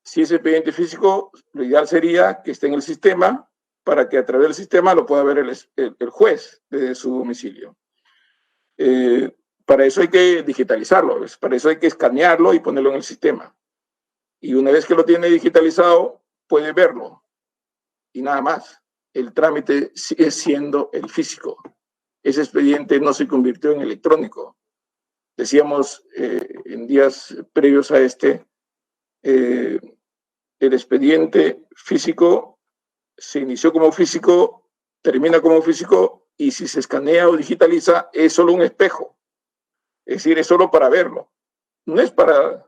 Si es expediente físico, lo ideal sería que esté en el sistema para que a través del sistema lo pueda ver el juez desde su domicilio. Para eso hay que digitalizarlo, para eso hay que escanearlo y ponerlo en el sistema. Y una vez que lo tiene digitalizado, puede verlo. Y nada más. El trámite sigue siendo el físico. Ese expediente no se convirtió en electrónico. Decíamos en días previos a este, el expediente físico se inició como físico, termina como físico, y si se escanea o digitaliza es solo un espejo. Es decir, es solo para verlo. No es para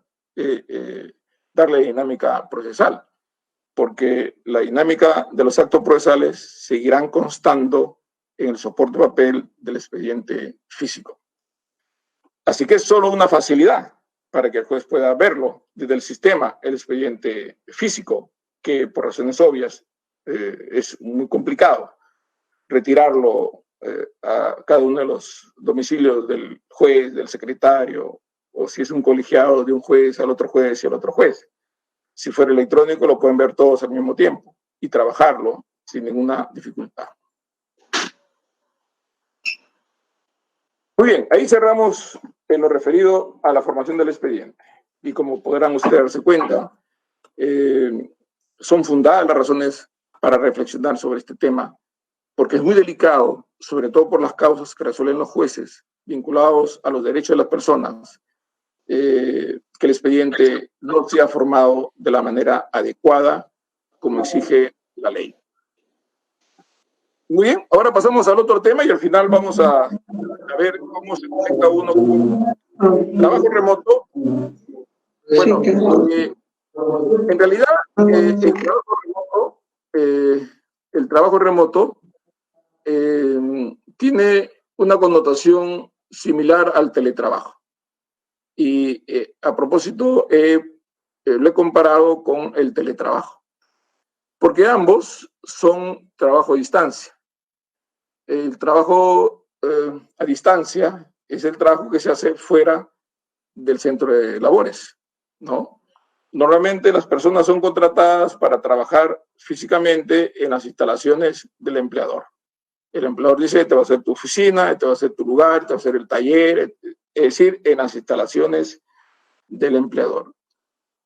darle dinámica procesal, porque la dinámica de los actos procesales seguirán constando en el soporte papel del expediente físico. Así que es solo una facilidad para que el juez pueda verlo desde el sistema, el expediente físico, que por razones obvias es muy complicado retirarlo a cada uno de los domicilios del juez, del secretario, o si es un colegiado de un juez al otro juez y al otro juez. Si fuera electrónico lo pueden ver todos al mismo tiempo y trabajarlo sin ninguna dificultad. Muy bien, ahí cerramos en lo referido a la formación del expediente. Y como podrán ustedes darse cuenta, son fundadas las razones para reflexionar sobre este tema, porque es muy delicado, sobre todo por las causas que resuelven los jueces, vinculados a los derechos de las personas, que el expediente no sea formado de la manera adecuada como exige la ley. Muy bien, ahora pasamos al otro tema y al final vamos a ver cómo se conecta uno con trabajo remoto. Bueno, en realidad el trabajo remoto tiene una connotación similar al teletrabajo. Y a propósito, lo he comparado con el teletrabajo, porque ambos son trabajo a distancia. El trabajo a distancia es el trabajo que se hace fuera del centro de labores, ¿no? Normalmente las personas son contratadas para trabajar físicamente en las instalaciones del empleador. El empleador dice, este va a ser tu oficina, este va a ser tu lugar, este va a ser el taller, es decir, en las instalaciones del empleador.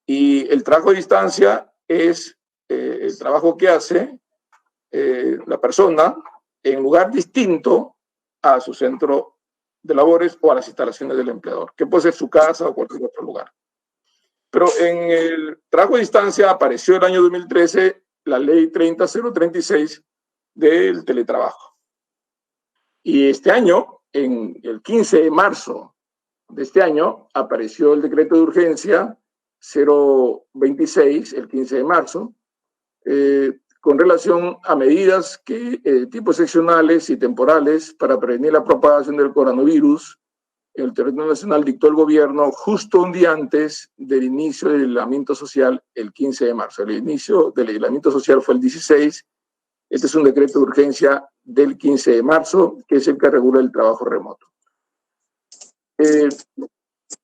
Y el trabajo a distancia es el trabajo que hace la persona en lugar distinto a su centro de labores o a las instalaciones del empleador, que puede ser su casa o cualquier otro lugar. Pero en el trabajo a distancia apareció el año 2013 la ley 30036 del teletrabajo. Y este año, en el 15 de marzo de este año, apareció el decreto de urgencia 026, el 15 de marzo, con relación a medidas tipo excepcionales y temporales para prevenir la propagación del coronavirus. El territorio nacional dictó el gobierno justo un día antes del inicio del aislamiento social, el 15 de marzo. El inicio del aislamiento social fue el 16. Este es un decreto de urgencia del 15 de marzo, que es el que regula el trabajo remoto.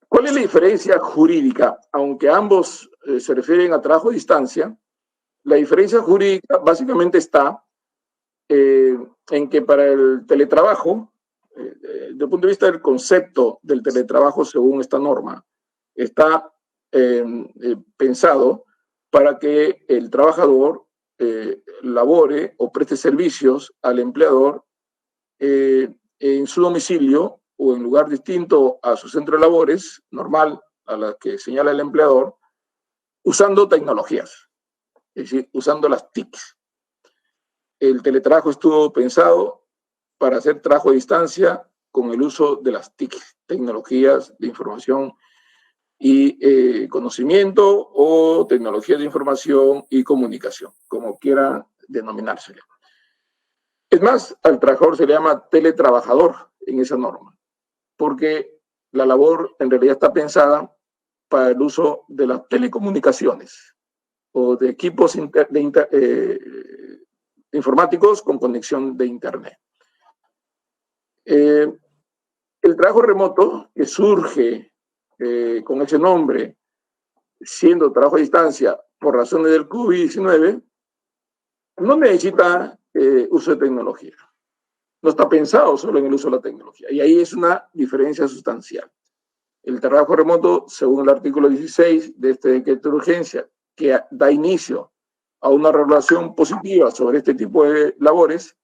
¿Cuál es la diferencia jurídica? Aunque ambos se refieren a trabajo a distancia, la diferencia jurídica básicamente está en que para el teletrabajo desde el punto de vista del concepto del teletrabajo según esta norma, está pensado para que el trabajador labore o preste servicios al empleador en su domicilio o en lugar distinto a su centro de labores, normal, a la que señala el empleador, usando tecnologías, es decir, usando las TICs. El teletrabajo estuvo pensado para hacer trabajo a distancia con el uso de las TICs, tecnologías de información y conocimiento, o tecnologías de información y comunicación, como quiera denominárselo. Es más, al trabajador se le llama teletrabajador en esa norma, porque la labor en realidad está pensada para el uso de las telecomunicaciones o de equipos informáticos con conexión de Internet. El trabajo remoto, que surge con ese nombre, siendo trabajo a distancia por razones del COVID-19, no necesita uso de tecnología. No está pensado solo en el uso de la tecnología. Y ahí es una diferencia sustancial. El trabajo remoto, según el artículo 16 de este decreto de urgencia, que da inicio a una regulación positiva sobre este tipo de labores,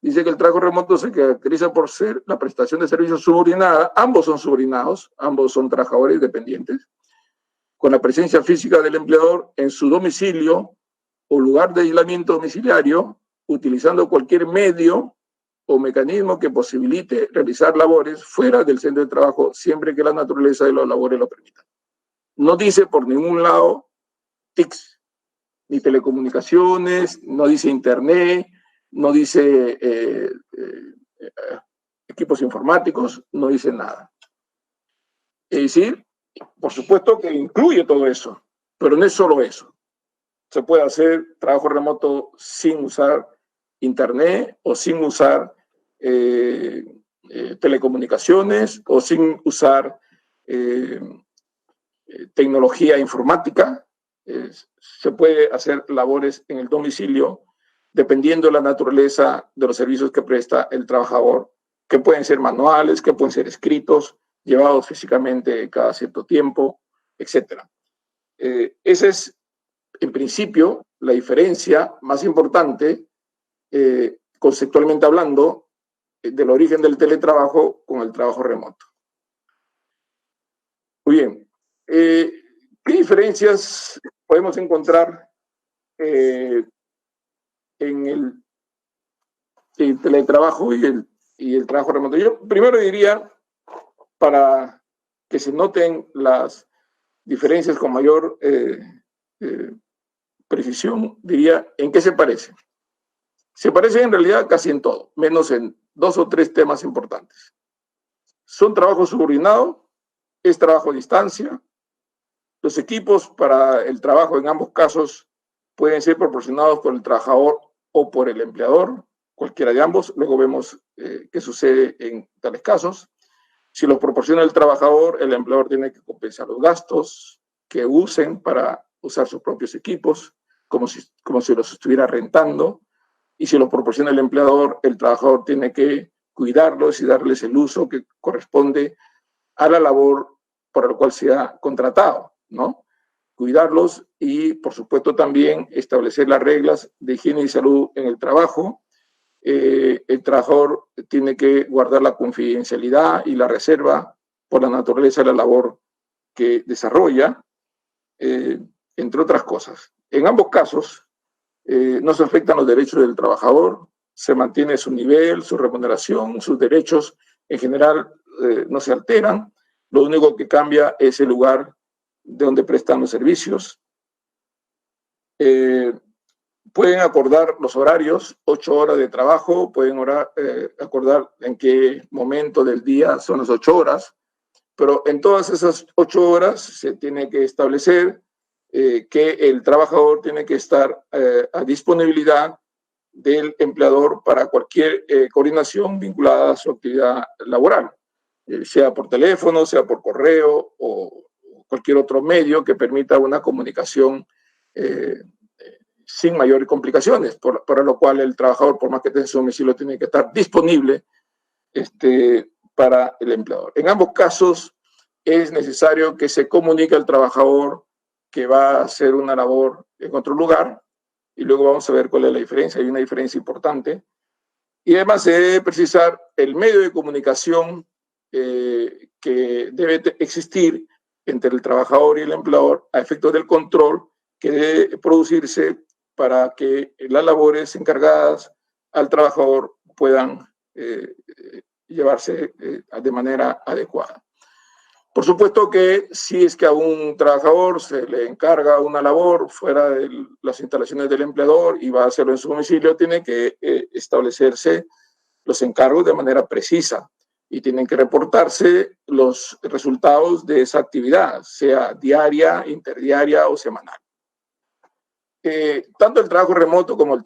dice que el trabajo remoto se caracteriza por ser la prestación de servicios subordinada, ambos son subordinados, ambos son trabajadores dependientes, con la presencia física del empleador en su domicilio o lugar de aislamiento domiciliario, utilizando cualquier medio o mecanismo que posibilite realizar labores fuera del centro de trabajo, siempre que la naturaleza de las labores lo permita. No dice por ningún lado TICs, ni telecomunicaciones, no dice internet, no dice equipos informáticos, no dice nada. Es decir, por supuesto que incluye todo eso, pero no es solo eso. Se puede hacer trabajo remoto sin usar internet o sin usar telecomunicaciones o sin usar tecnología informática. Se puede hacer labores en el domicilio dependiendo de la naturaleza de los servicios que presta el trabajador, que pueden ser manuales, que pueden ser escritos, llevados físicamente cada cierto tiempo, etc. Esa es, en principio, la diferencia más importante, conceptualmente hablando, del origen del teletrabajo con el trabajo remoto. Muy bien. ¿Qué diferencias podemos encontrar en el teletrabajo y el trabajo remoto? Yo primero diría, para que se noten las diferencias con mayor precisión, diría, ¿en qué se parecen? Se parecen en realidad casi en todo, menos en 2 o 3 temas importantes. Son trabajo subordinado, es trabajo a distancia. Los equipos para el trabajo en ambos casos pueden ser proporcionados por el trabajador o por el empleador, cualquiera de ambos. Luego vemos qué sucede en tales casos. Si los proporciona el trabajador, el empleador tiene que compensar los gastos que usen para usar sus propios equipos, como si los estuviera rentando. Y si los proporciona el empleador, el trabajador tiene que cuidarlos y darles el uso que corresponde a la labor por la cual se ha contratado, ¿no? Cuidarlos y, por supuesto, también establecer las reglas de higiene y salud en el trabajo. El trabajador tiene que guardar la confidencialidad y la reserva por la naturaleza de la labor que desarrolla, entre otras cosas. En ambos casos, no se afectan los derechos del trabajador, se mantiene su nivel, su remuneración, sus derechos en general no se alteran. Lo único que cambia es el lugar de donde prestan los servicios. Pueden acordar los horarios, 8 horas de trabajo, pueden acordar en qué momento del día son las 8 horas, pero en todas esas 8 horas se tiene que establecer que el trabajador tiene que estar a disponibilidad del empleador para cualquier coordinación vinculada a su actividad laboral, sea por teléfono, sea por correo o cualquier otro medio que permita una comunicación sin mayores complicaciones, para lo cual el trabajador, por más que tenga su domicilio, tiene que estar disponible para el empleador. En ambos casos es necesario que se comunique al trabajador que va a hacer una labor en otro lugar, y luego vamos a ver cuál es la diferencia. Hay una diferencia importante. Y además se debe precisar el medio de comunicación que debe existir entre el trabajador y el empleador a efectos del control que debe producirse para que las labores encargadas al trabajador puedan llevarse de manera adecuada. Por supuesto que si es que a un trabajador se le encarga una labor fuera de las instalaciones del empleador y va a hacerlo en su domicilio, tiene que establecerse los encargos de manera precisa y tienen que reportarse los resultados de esa actividad, sea diaria, interdiaria o semanal. Tanto el trabajo remoto como el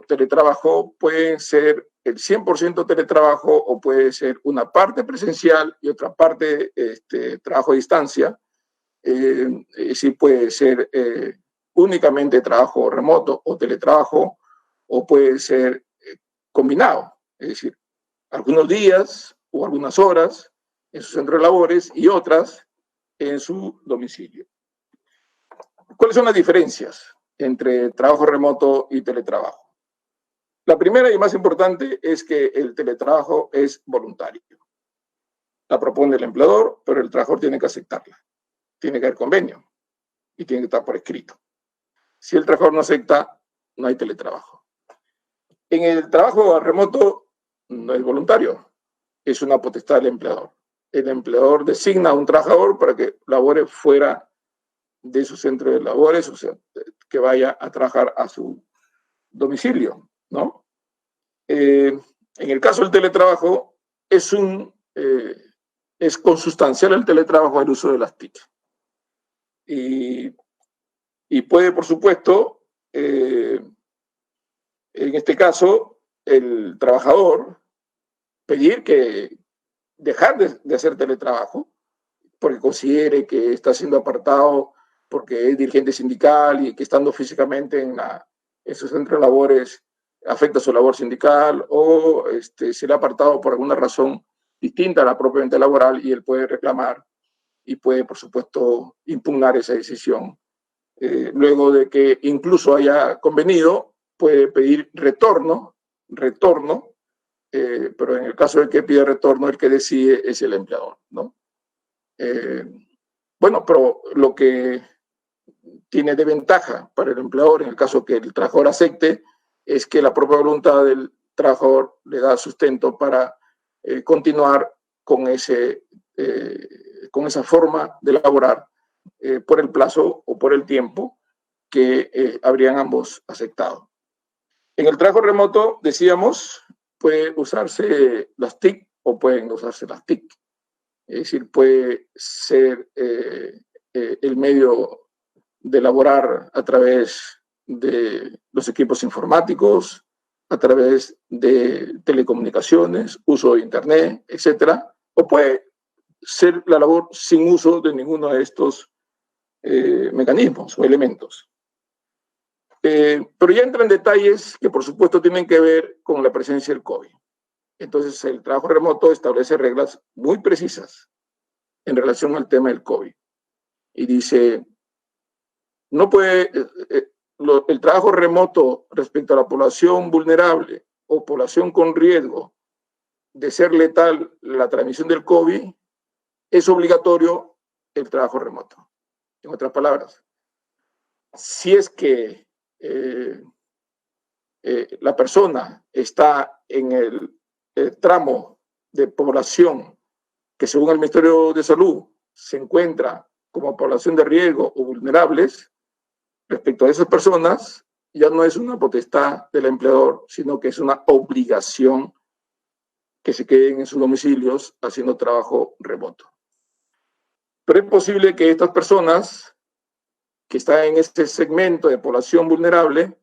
teletrabajo pueden ser el 100% teletrabajo o puede ser una parte presencial y otra parte trabajo a distancia. Sí puede ser únicamente trabajo remoto o teletrabajo, o puede ser combinado, es decir, algunos días o algunas horas en su centro de labores y otras en su domicilio. ¿Cuáles son las diferencias entre trabajo remoto y teletrabajo? La primera y más importante es que el teletrabajo es voluntario. La propone el empleador, pero el trabajador tiene que aceptarla. Tiene que haber convenio y tiene que estar por escrito. Si el trabajador no acepta, no hay teletrabajo. En el trabajo remoto no es voluntario, es una potestad del empleador. El empleador designa a un trabajador para que labore fuera de su centro de labores, o sea, que vaya a trabajar a su domicilio, ¿no? En el caso del teletrabajo, es consustancial el teletrabajo al uso de las TIC. Y puede, por supuesto, en este caso, el trabajador pedir que dejar de hacer teletrabajo porque considere que está siendo apartado porque es dirigente sindical y que estando físicamente en su centro de labores afecta su labor sindical, o se le ha apartado por alguna razón distinta a la propiamente laboral, y él puede reclamar y puede, por supuesto, impugnar esa decisión. Luego de que incluso haya convenido, puede pedir retorno, pero en el caso de que pida retorno, el que decide es el empleador, ¿no? Bueno, pero lo que tiene de ventaja para el empleador, en el caso que el trabajador acepte, es que la propia voluntad del trabajador le da sustento para continuar con esa forma de laborar por el plazo o por el tiempo que habrían ambos aceptado. En el trabajo remoto, decíamos, puede usarse las TIC o pueden usarse las TIC. Es decir, puede ser el medio de laborar a través de los equipos informáticos, a través de telecomunicaciones, uso de internet, etcétera, o puede ser la labor sin uso de ninguno de estos mecanismos o elementos. Pero ya entran detalles que por supuesto tienen que ver con la presencia del COVID. Entonces el trabajo remoto establece reglas muy precisas en relación al tema del COVID. Y dice, no puede, el trabajo remoto respecto a la población vulnerable o población con riesgo de ser letal la transmisión del COVID, es obligatorio el trabajo remoto. En otras palabras, si es que la persona está en el tramo de población que según el Ministerio de Salud se encuentra como población de riesgo o vulnerables, respecto a esas personas ya no es una potestad del empleador, sino que es una obligación que se queden en sus domicilios haciendo trabajo remoto. Pero es posible que estas personas que están en este segmento de población vulnerable,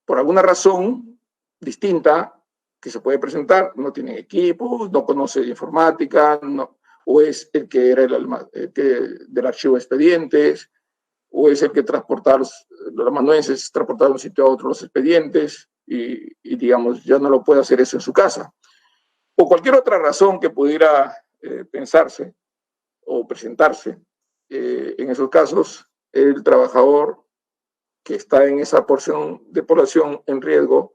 por alguna razón distinta que se puede presentar, no tienen equipo, no conoce de informática, no, o es el que era del archivo de expedientes, o es el que transportaba los amanuenses, transportaba de un sitio a otro los expedientes, y digamos, ya no lo puede hacer eso en su casa. o cualquier otra razón que pudiera pensarse o presentarse, en esos casos, el trabajador que está en esa porción de población en riesgo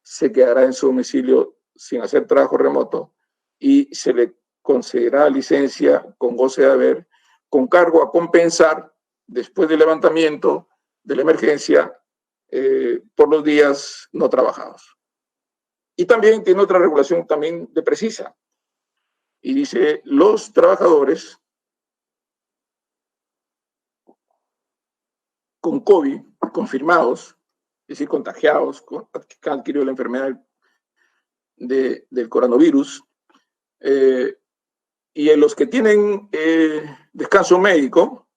se quedará en su domicilio sin hacer trabajo remoto y se le concederá licencia con goce de haber, con cargo a compensar después del levantamiento de la emergencia por los días no trabajados. Y también tiene otra regulación también de precisa. Y dice, los trabajadores con COVID confirmados, es decir, contagiados, que han adquirido la enfermedad del coronavirus, y en los que tienen descanso médico,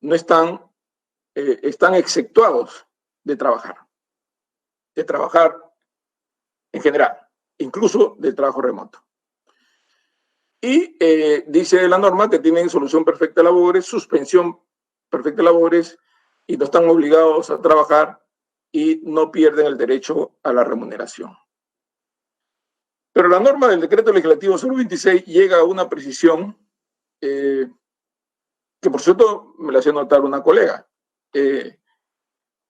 no están exceptuados de trabajar en general, incluso del trabajo remoto. Y dice la norma que tienen solución perfecta de labores, suspensión perfecta de labores, y no están obligados a trabajar y no pierden el derecho a la remuneración. Pero la norma del decreto legislativo 026 llega a una precisión que, por cierto, me la hacía notar una colega. En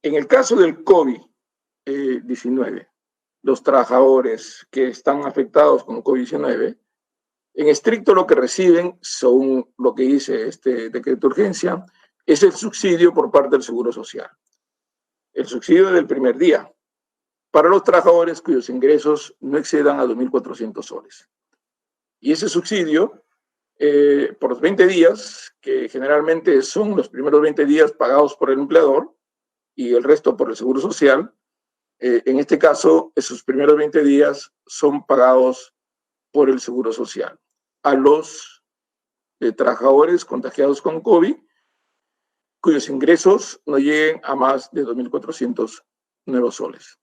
el caso del COVID-19, los trabajadores que están afectados con COVID-19, en estricto lo que reciben, según lo que dice este decreto de urgencia, es el subsidio por parte del Seguro Social. El subsidio del primer día para los trabajadores cuyos ingresos no excedan a 2.400 soles. Y ese subsidio, por los 20 días, que generalmente son los primeros 20 días pagados por el empleador y el resto por el Seguro Social, en este caso, esos primeros 20 días son pagados por el Seguro Social a los trabajadores contagiados con COVID, cuyos ingresos no lleguen a más de 2.400 nuevos soles.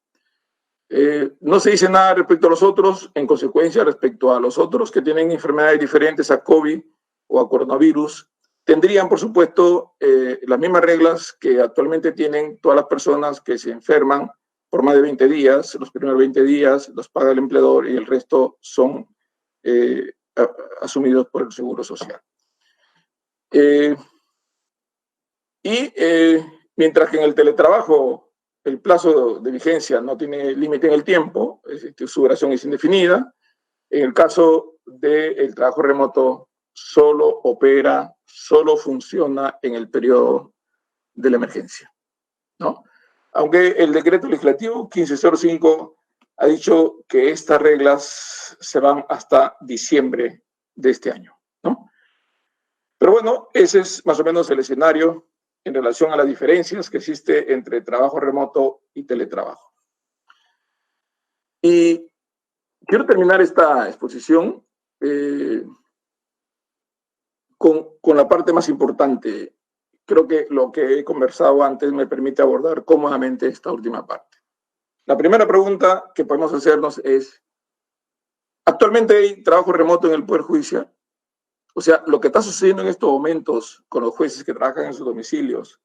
No se dice nada respecto a los otros, en consecuencia, respecto a los otros que tienen enfermedades diferentes a COVID o a coronavirus, tendrían, por supuesto, las mismas reglas que actualmente tienen todas las personas que se enferman por más de 20 días. Los primeros 20 días los paga el empleador y el resto son asumidos por el Seguro Social. Mientras que en el teletrabajo el plazo de vigencia no tiene límite en el tiempo, su duración es indefinida, en el caso del trabajo remoto solo funciona en el periodo de la emergencia, ¿no? Aunque el decreto legislativo 1505 ha dicho que estas reglas se van hasta diciembre de este año, ¿no? Pero bueno, ese es más o menos el escenario en relación a las diferencias que existe entre trabajo remoto y teletrabajo. Y quiero terminar esta exposición con la parte más importante. Creo que lo que he conversado antes me permite abordar cómodamente esta última parte. La primera pregunta que podemos hacernos es, ¿actualmente hay trabajo remoto en el Poder Judicial? O sea, lo que está sucediendo en estos momentos con los jueces que trabajan en sus domicilios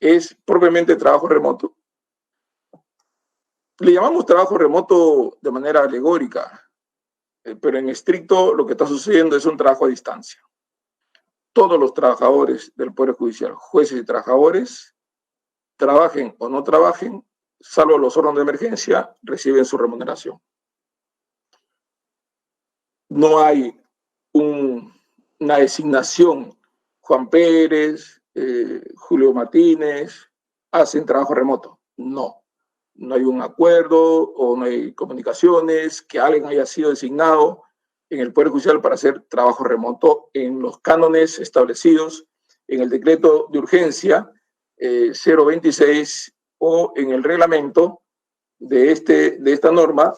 es propiamente trabajo remoto. Le llamamos trabajo remoto de manera alegórica, pero en estricto lo que está sucediendo es un trabajo a distancia. Todos los trabajadores del Poder Judicial, jueces y trabajadores, trabajen o no trabajen, salvo los órganos de emergencia, reciben su remuneración. No hay una designación, Juan Pérez, Julio Martínez, hacen trabajo remoto. No hay un acuerdo o no hay comunicaciones que alguien haya sido designado en el Poder Judicial para hacer trabajo remoto en los cánones establecidos en el decreto de urgencia 026 o en el reglamento de esta norma,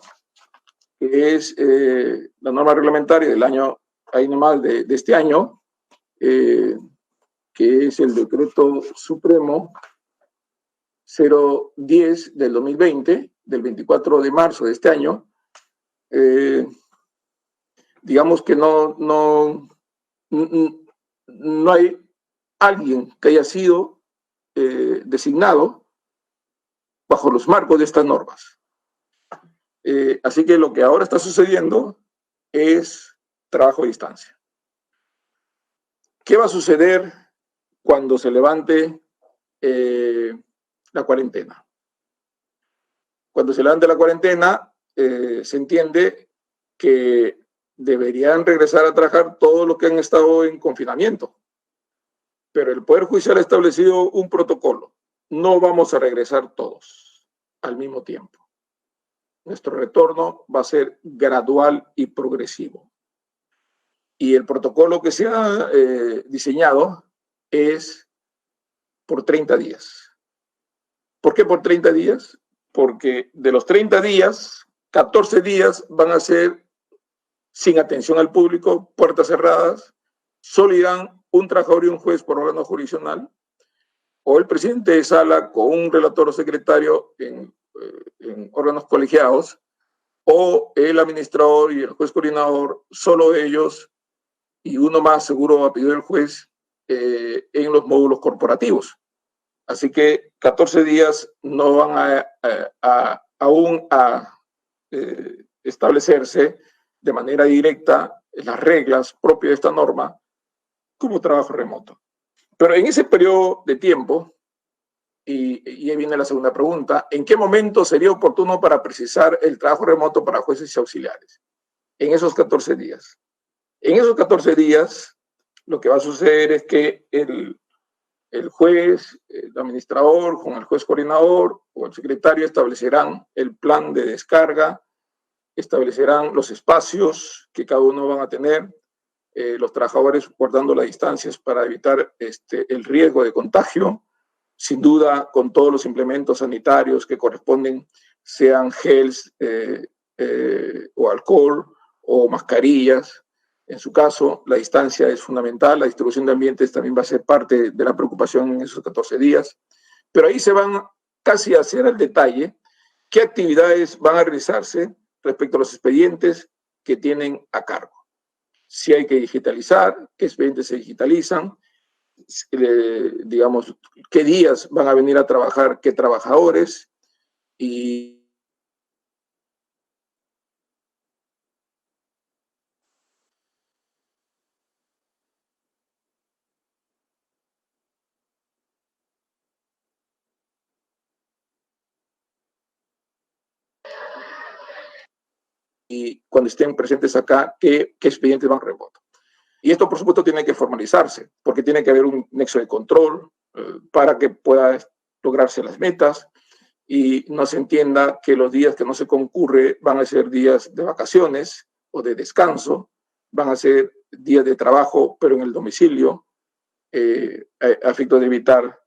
que es la norma reglamentaria del año, ahí nomás de este año, que es el decreto supremo 010 del 2020, del 24 de marzo de este año. Digamos que no hay alguien que haya sido designado bajo los marcos de estas normas. Así que lo que ahora está sucediendo es trabajo a distancia. ¿Qué va a suceder cuando se levante la cuarentena? Cuando se levante la cuarentena, se entiende que deberían regresar a trabajar todos los que han estado en confinamiento. Pero el Poder Judicial ha establecido un protocolo. No vamos a regresar todos al mismo tiempo. Nuestro retorno va a ser gradual y progresivo. Y el protocolo que se ha diseñado es por 30 días. ¿Por qué por 30 días? Porque de los 30 días, 14 días van a ser sin atención al público, puertas cerradas, solo irán un trabajador y un juez por órgano jurisdiccional, o el presidente de sala con un relator o secretario en órganos colegiados, o el administrador y el juez coordinador, solo ellos, y uno más seguro a pedido del juez, en los módulos corporativos. Así que 14 días no van aún a establecerse de manera directa las reglas propias de esta norma como trabajo remoto. Pero en ese periodo de tiempo, y ahí viene la segunda pregunta, ¿en qué momento sería oportuno para precisar el trabajo remoto para jueces y auxiliares? En esos 14 días. En esos 14 días, lo que va a suceder es que el juez, el administrador, con el juez coordinador o el secretario establecerán el plan de descarga, establecerán los espacios que cada uno van a tener, los trabajadores guardando las distancias para evitar el riesgo de contagio, sin duda con todos los implementos sanitarios que corresponden, sean gels o alcohol o mascarillas. En su caso, la distancia es fundamental, la distribución de ambientes también va a ser parte de la preocupación en esos 14 días, pero ahí se van casi a hacer al detalle qué actividades van a realizarse respecto a los expedientes que tienen a cargo. Si hay que digitalizar, qué expedientes se digitalizan, digamos, qué días van a venir a trabajar, qué trabajadores, y cuando estén presentes acá, qué expedientes van remoto. Y esto, por supuesto, tiene que formalizarse, porque tiene que haber un nexo de control para que pueda lograrse las metas y no se entienda que los días que no se concurre van a ser días de vacaciones o de descanso, van a ser días de trabajo, pero en el domicilio, a efecto de evitar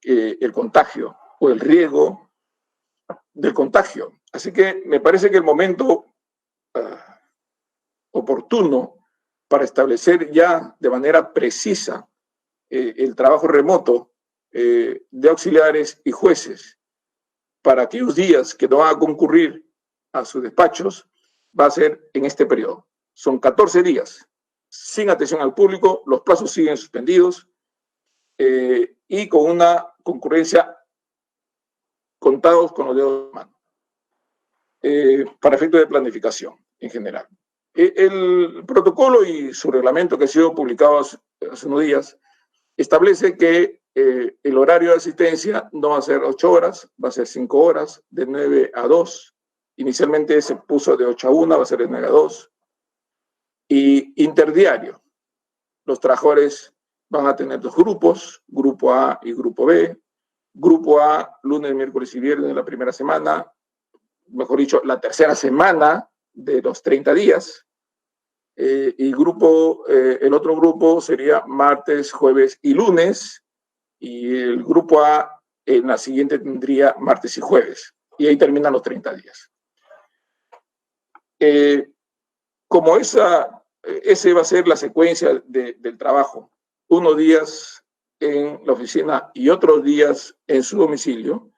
el contagio o el riesgo del contagio. Así que me parece que el momento oportuno para establecer ya de manera precisa el trabajo remoto de auxiliares y jueces para aquellos días que no van a concurrir a sus despachos va a ser en este periodo. Son 14 días sin atención al público, los plazos siguen suspendidos y con una concurrencia contados con los dedos de la mano para efectos de planificación en general. El protocolo y su reglamento que ha sido publicado hace unos días establece que el horario de asistencia no va a ser 8 horas, va a ser 5 horas, de 9 a 2. Inicialmente se puso de 8 a 1, va a ser de 9 a 2. Y interdiario. Los trabajadores van a tener 2 grupos, grupo A y grupo B. Grupo A, lunes, miércoles y viernes de la primera semana, mejor dicho, la tercera semana de los 30 días. Y el otro grupo sería martes, jueves y lunes, y el grupo A en la siguiente tendría martes y jueves, y ahí terminan los 30 días. Como ese va a ser la secuencia del trabajo, unos días en la oficina y otros días en su domicilio,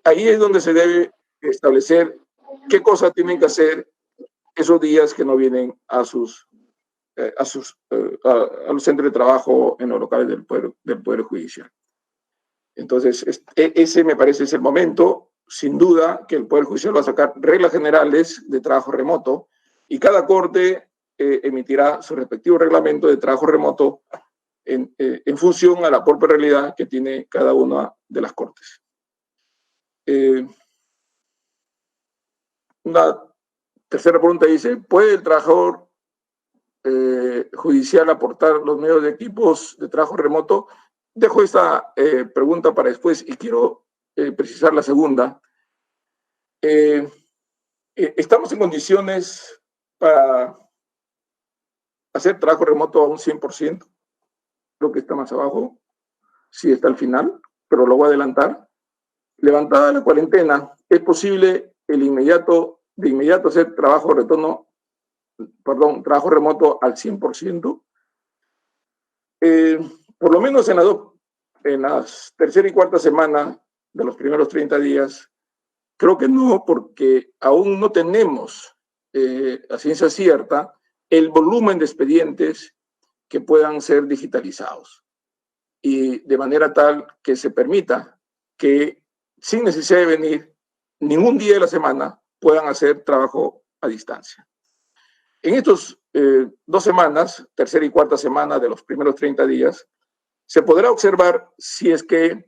ahí es donde se debe establecer qué cosas tienen que hacer esos días que no vienen a los centros de trabajo en los locales del Poder Judicial. Entonces, ese me parece es el momento, sin duda, que el Poder Judicial va a sacar reglas generales de trabajo remoto y cada corte emitirá su respectivo reglamento de trabajo remoto en función a la propia realidad que tiene cada una de las cortes. Una tercera pregunta dice, ¿puede el trabajador judicial aportar los medios de equipos de trabajo remoto? Dejo esta pregunta para después y quiero precisar la segunda. ¿Estamos en condiciones para hacer trabajo remoto a un 100%? Creo que está más abajo, sí está al final, pero lo voy a adelantar. Levantada la cuarentena, ¿es posible de inmediato hacer trabajo remoto al 100%? Por lo menos en las tercera y cuarta semana de los primeros 30 días, creo que no, porque aún no tenemos a ciencia cierta el volumen de expedientes que puedan ser digitalizados y de manera tal que se permita que sin necesidad de venir ningún día de la semana puedan hacer trabajo a distancia. En estos 2 semanas, tercera y cuarta semana de los primeros 30 días, se podrá observar si es que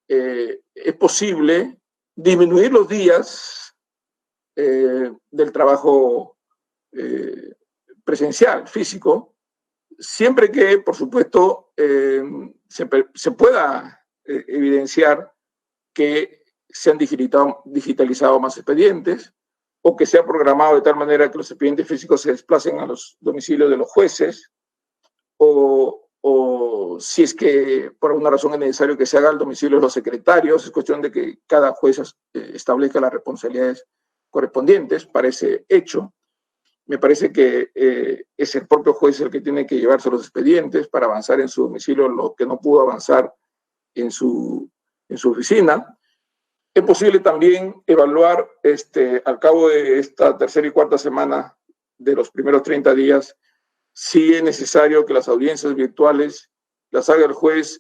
es posible disminuir los días del trabajo presencial, físico, siempre que, por supuesto, se pueda evidenciar que se han digitalizado más expedientes o que se ha programado de tal manera que los expedientes físicos se desplacen a los domicilios de los jueces o si es que por alguna razón es necesario que se haga al domicilio de los secretarios, es cuestión de que cada juez establezca las responsabilidades correspondientes para ese hecho. Me parece que es el propio juez el que tiene que llevarse los expedientes para avanzar en su domicilio lo que no pudo avanzar en su oficina. Es posible también evaluar al cabo de esta tercera y cuarta semana de los primeros 30 días si es necesario que las audiencias virtuales las haga el juez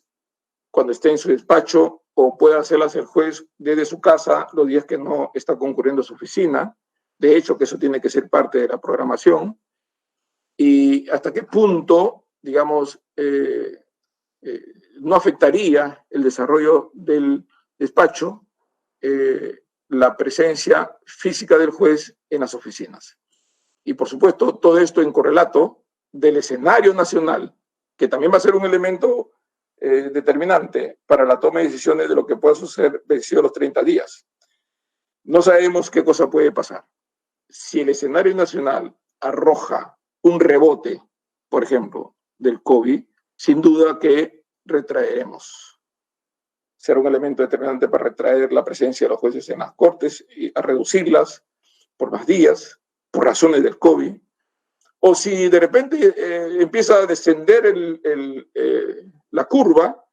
cuando esté en su despacho o pueda hacerlas el juez desde su casa los días que no está concurriendo a su oficina. De hecho, que eso tiene que ser parte de la programación. Y hasta qué punto, digamos, no afectaría el desarrollo del despacho la presencia física del juez en las oficinas. Y por supuesto, todo esto en correlato del escenario nacional, que también va a ser un elemento determinante para la toma de decisiones de lo que pueda suceder vencidos los 30 días. No sabemos qué cosa puede pasar. Si el escenario nacional arroja un rebote, por ejemplo, del COVID, sin duda que retraeremos. Será un elemento determinante para retraer la presencia de los jueces en las cortes y a reducirlas por más días, por razones del COVID. O si de repente empieza a descender la curva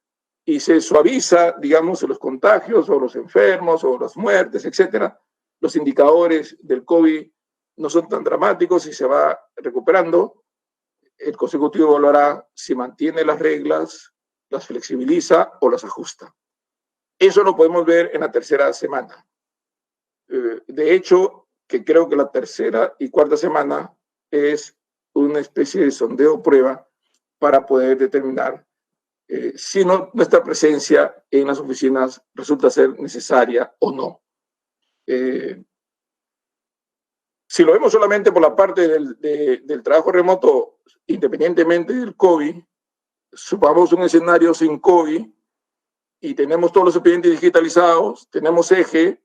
y se suaviza, digamos, los contagios o los enfermos o las muertes, etcétera, los indicadores del COVID no son tan dramáticos y se va recuperando, el Consejo Ejecutivo evaluará si mantiene las reglas, las flexibiliza o las ajusta. Eso lo podemos ver en la tercera semana. De hecho, que creo que la tercera y cuarta semana es una especie de sondeo prueba para poder determinar si nuestra presencia en las oficinas resulta ser necesaria o no. Si lo vemos solamente por la parte del trabajo remoto, independientemente del COVID, supongamos un escenario sin COVID y tenemos todos los expedientes digitalizados, tenemos eje,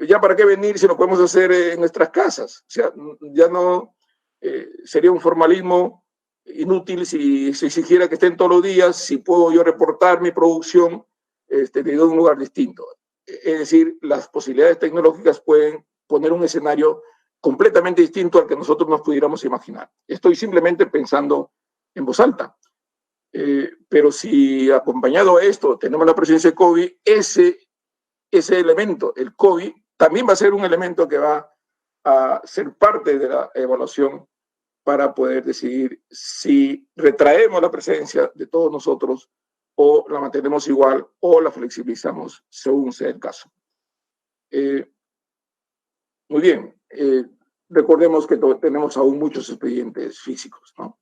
ya para qué venir si lo podemos hacer en nuestras casas. O sea, ya no sería un formalismo inútil si se exigiera que estén todos los días, si puedo yo reportar mi producción desde un lugar distinto. Es decir, las posibilidades tecnológicas pueden poner un escenario completamente distinto al que nosotros nos pudiéramos imaginar. Estoy simplemente pensando en voz alta. Pero si acompañado a esto tenemos la presencia de COVID, ese elemento, el COVID, también va a ser un elemento que va a ser parte de la evaluación para poder decidir si retraemos la presencia de todos nosotros o la mantenemos igual o la flexibilizamos según sea el caso. Muy bien. recordemos que tenemos aún muchos expedientes físicos, ¿no?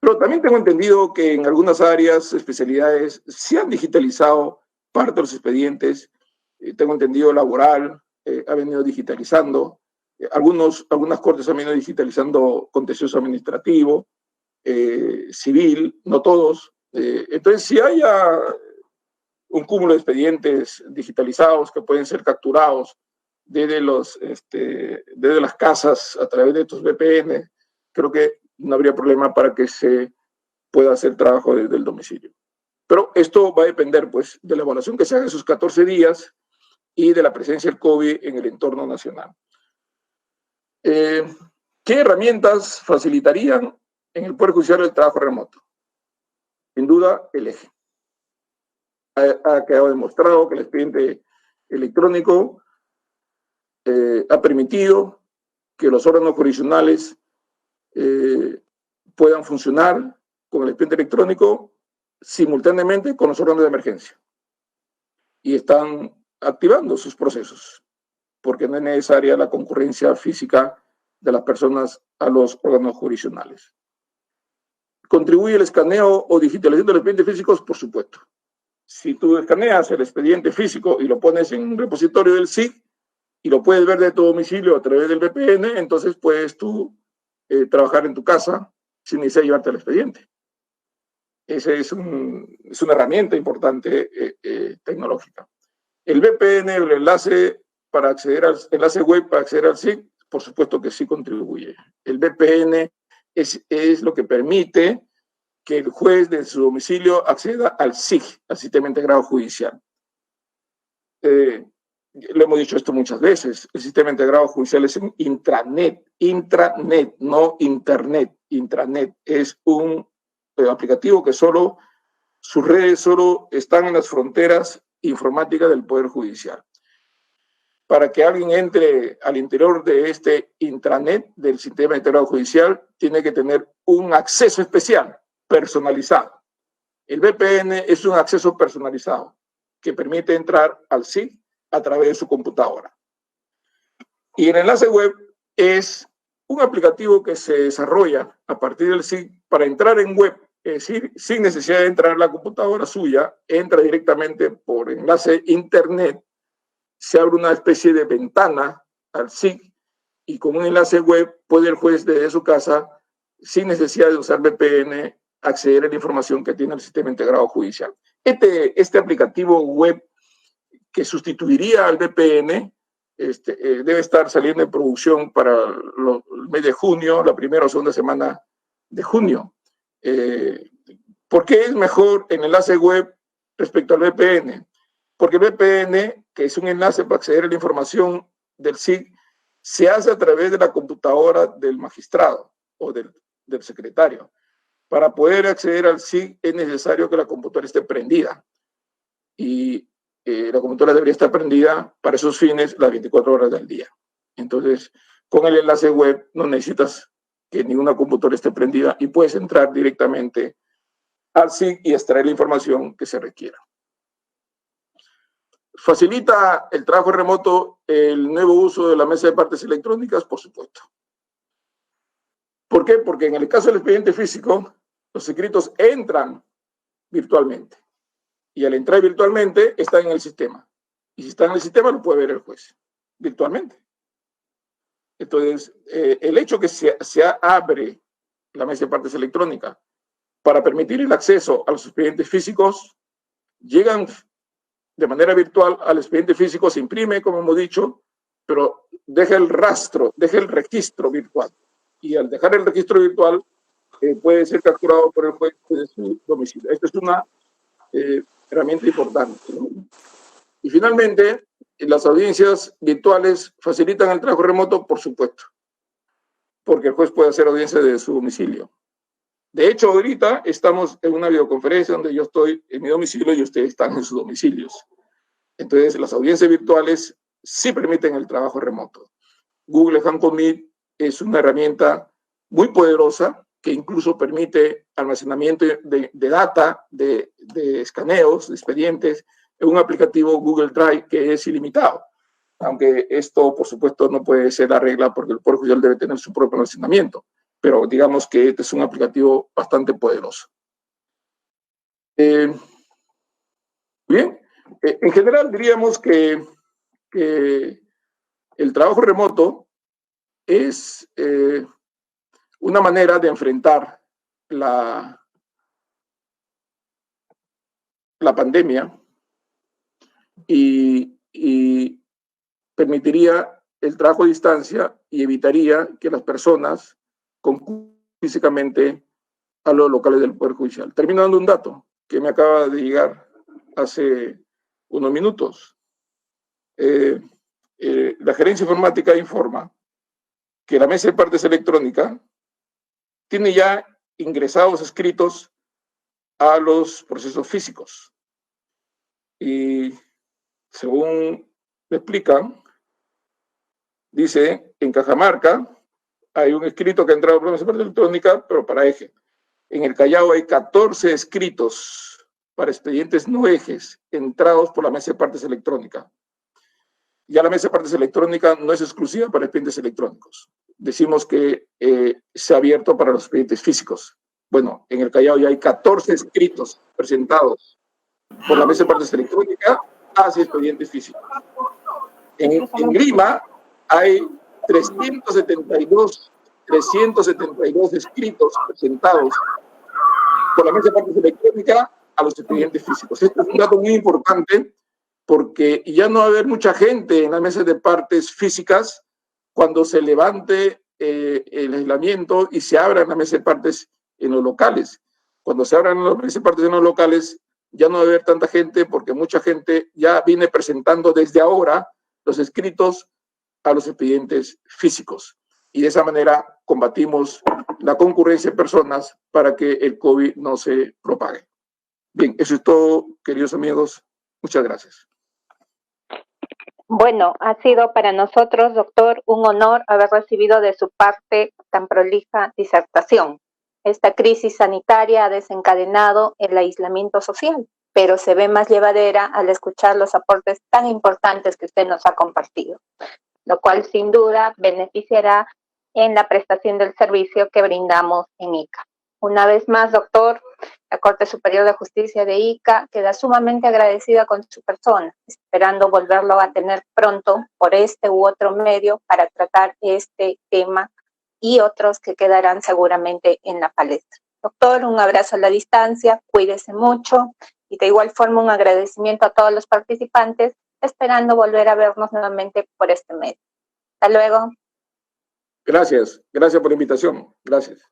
Pero también tengo entendido que en algunas áreas, especialidades, se han digitalizado parte de los expedientes. Tengo entendido laboral, ha venido digitalizando. Algunas cortes han venido digitalizando contencioso administrativo, civil, no todos. Entonces, si hay un cúmulo de expedientes digitalizados que pueden ser capturados desde las casas a través de estos VPN, creo que no habría problema para que se pueda hacer trabajo desde el domicilio. Pero esto va a depender, pues, de la evaluación que se haga esos 14 días y de la presencia del COVID en el entorno nacional. ¿Qué herramientas facilitarían en el Poder Judicial el trabajo remoto? Sin duda, el eje. Ha quedado demostrado que el expediente electrónico ha permitido que los órganos jurisdiccionales puedan funcionar con el expediente electrónico simultáneamente con los órganos de emergencia. Y están activando sus procesos, porque no es necesaria la concurrencia física de las personas a los órganos jurisdiccionales. ¿Contribuye el escaneo o digitalización de los expedientes físicos? Por supuesto. Si tú escaneas el expediente físico y lo pones en un repositorio del SIC y lo puedes ver de tu domicilio a través del VPN, entonces puedes tú trabajar en tu casa sin necesidad de llevarte el expediente. Esa es una herramienta importante tecnológica. El VPN, el enlace para acceder al enlace web para acceder al SIC, por supuesto que sí contribuye. El VPN es lo que permite que el juez de su domicilio acceda al SIG, al Sistema Integrado Judicial. Lo hemos dicho esto muchas veces, el Sistema Integrado Judicial es un intranet, no internet. Intranet es un aplicativo que sus redes solo están en las fronteras informáticas del Poder Judicial. Para que alguien entre al interior de este intranet del Sistema Integrado Judicial, tiene que tener un acceso especial, personalizado. El VPN es un acceso personalizado que permite entrar al SIC a través de su computadora. Y el enlace web es un aplicativo que se desarrolla a partir del SIC para entrar en web, es decir, sin necesidad de entrar a la computadora suya, entra directamente por enlace internet, se abre una especie de ventana al SIC y con un enlace web puede el juez desde su casa, sin necesidad de usar VPN, acceder a la información que tiene el Sistema Integrado Judicial. Este aplicativo web que sustituiría al VPN debe estar saliendo en producción para el mes de junio, la primera o segunda semana de junio. ¿Por qué es mejor el enlace web respecto al VPN? Porque el VPN, que es un enlace para acceder a la información del SIC, se hace a través de la computadora del magistrado o del secretario. Para poder acceder al SIC es necesario que la computadora esté prendida. Y la computadora debería estar prendida para esos fines las 24 horas del día. Entonces, con el enlace web no necesitas que ninguna computadora esté prendida y puedes entrar directamente al SIC y extraer la información que se requiera. ¿Facilita el trabajo remoto el nuevo uso de la mesa de partes electrónicas? Por supuesto. ¿Por qué? Porque en el caso del expediente físico, los escritos entran virtualmente. Y al entrar virtualmente, están en el sistema. Y si están en el sistema, lo puede ver el juez virtualmente. Entonces, el hecho que se abre la mesa de partes electrónica para permitir el acceso a los expedientes físicos, llegan de manera virtual al expediente físico, se imprime, como hemos dicho, pero deja el rastro, deja el registro virtual. Y al dejar el registro virtual, puede ser capturado por el juez de su domicilio. Esta es una herramienta importante, ¿no? Y finalmente, las audiencias virtuales facilitan el trabajo remoto, por supuesto, porque el juez puede hacer audiencia desde su domicilio. De hecho, ahorita estamos en una videoconferencia donde yo estoy en mi domicilio y ustedes están en sus domicilios. Entonces, las audiencias virtuales sí permiten el trabajo remoto. Google Hangout Meet es una herramienta muy poderosa que incluso permite almacenamiento de data, de escaneos, de expedientes, en un aplicativo Google Drive que es ilimitado. aunque esto, por supuesto, no puede ser la regla porque el Poder Judicial debe tener su propio almacenamiento, pero digamos que este es un aplicativo bastante poderoso. Bien, en general diríamos que el trabajo remoto es una manera de enfrentar la pandemia y permitiría el trabajo a distancia y evitaría que las personas concurran físicamente a los locales del Poder Judicial. Termino dando un dato que me acaba de llegar hace unos minutos. La gerencia informática informa que la mesa de partes electrónica tiene ya ingresados escritos a los procesos físicos. Y según me explican, dice, en Cajamarca hay un escrito que ha entrado por la mesa de partes electrónica, pero para eje. En el Callao hay 14 escritos para expedientes no ejes entrados por la mesa de partes electrónica. Ya la mesa de partes electrónica no es exclusiva para expedientes electrónicos. Decimos que se ha abierto para los expedientes físicos. Bueno, en el Callao ya hay 14 escritos presentados por la mesa de partes electrónica hacia expedientes físicos. En Lima hay 372 escritos presentados por la mesa de partes electrónica a los expedientes físicos. Este es un dato muy importante porque ya no va a haber mucha gente en las mesas de partes físicas cuando se levante el aislamiento y se abran las mesas de partes en los locales. Cuando se abran las mesas de partes en los locales, ya no va a haber tanta gente porque mucha gente ya viene presentando desde ahora los escritos a los expedientes físicos. Y de esa manera combatimos la concurrencia de personas para que el COVID no se propague. Bien, eso es todo, queridos amigos. Muchas gracias. Bueno, ha sido para nosotros, doctor, un honor haber recibido de su parte tan prolija disertación. Esta crisis sanitaria ha desencadenado el aislamiento social, pero se ve más llevadera al escuchar los aportes tan importantes que usted nos ha compartido, lo cual sin duda beneficiará en la prestación del servicio que brindamos en ICA. Una vez más, doctor, la Corte Superior de Justicia de ICA queda sumamente agradecida con su persona, esperando volverlo a tener pronto por este u otro medio para tratar este tema y otros que quedarán seguramente en la palestra. Doctor, un abrazo a la distancia, cuídese mucho y de igual forma un agradecimiento a todos los participantes, esperando volver a vernos nuevamente por este medio. Hasta luego. Gracias por la invitación. Gracias.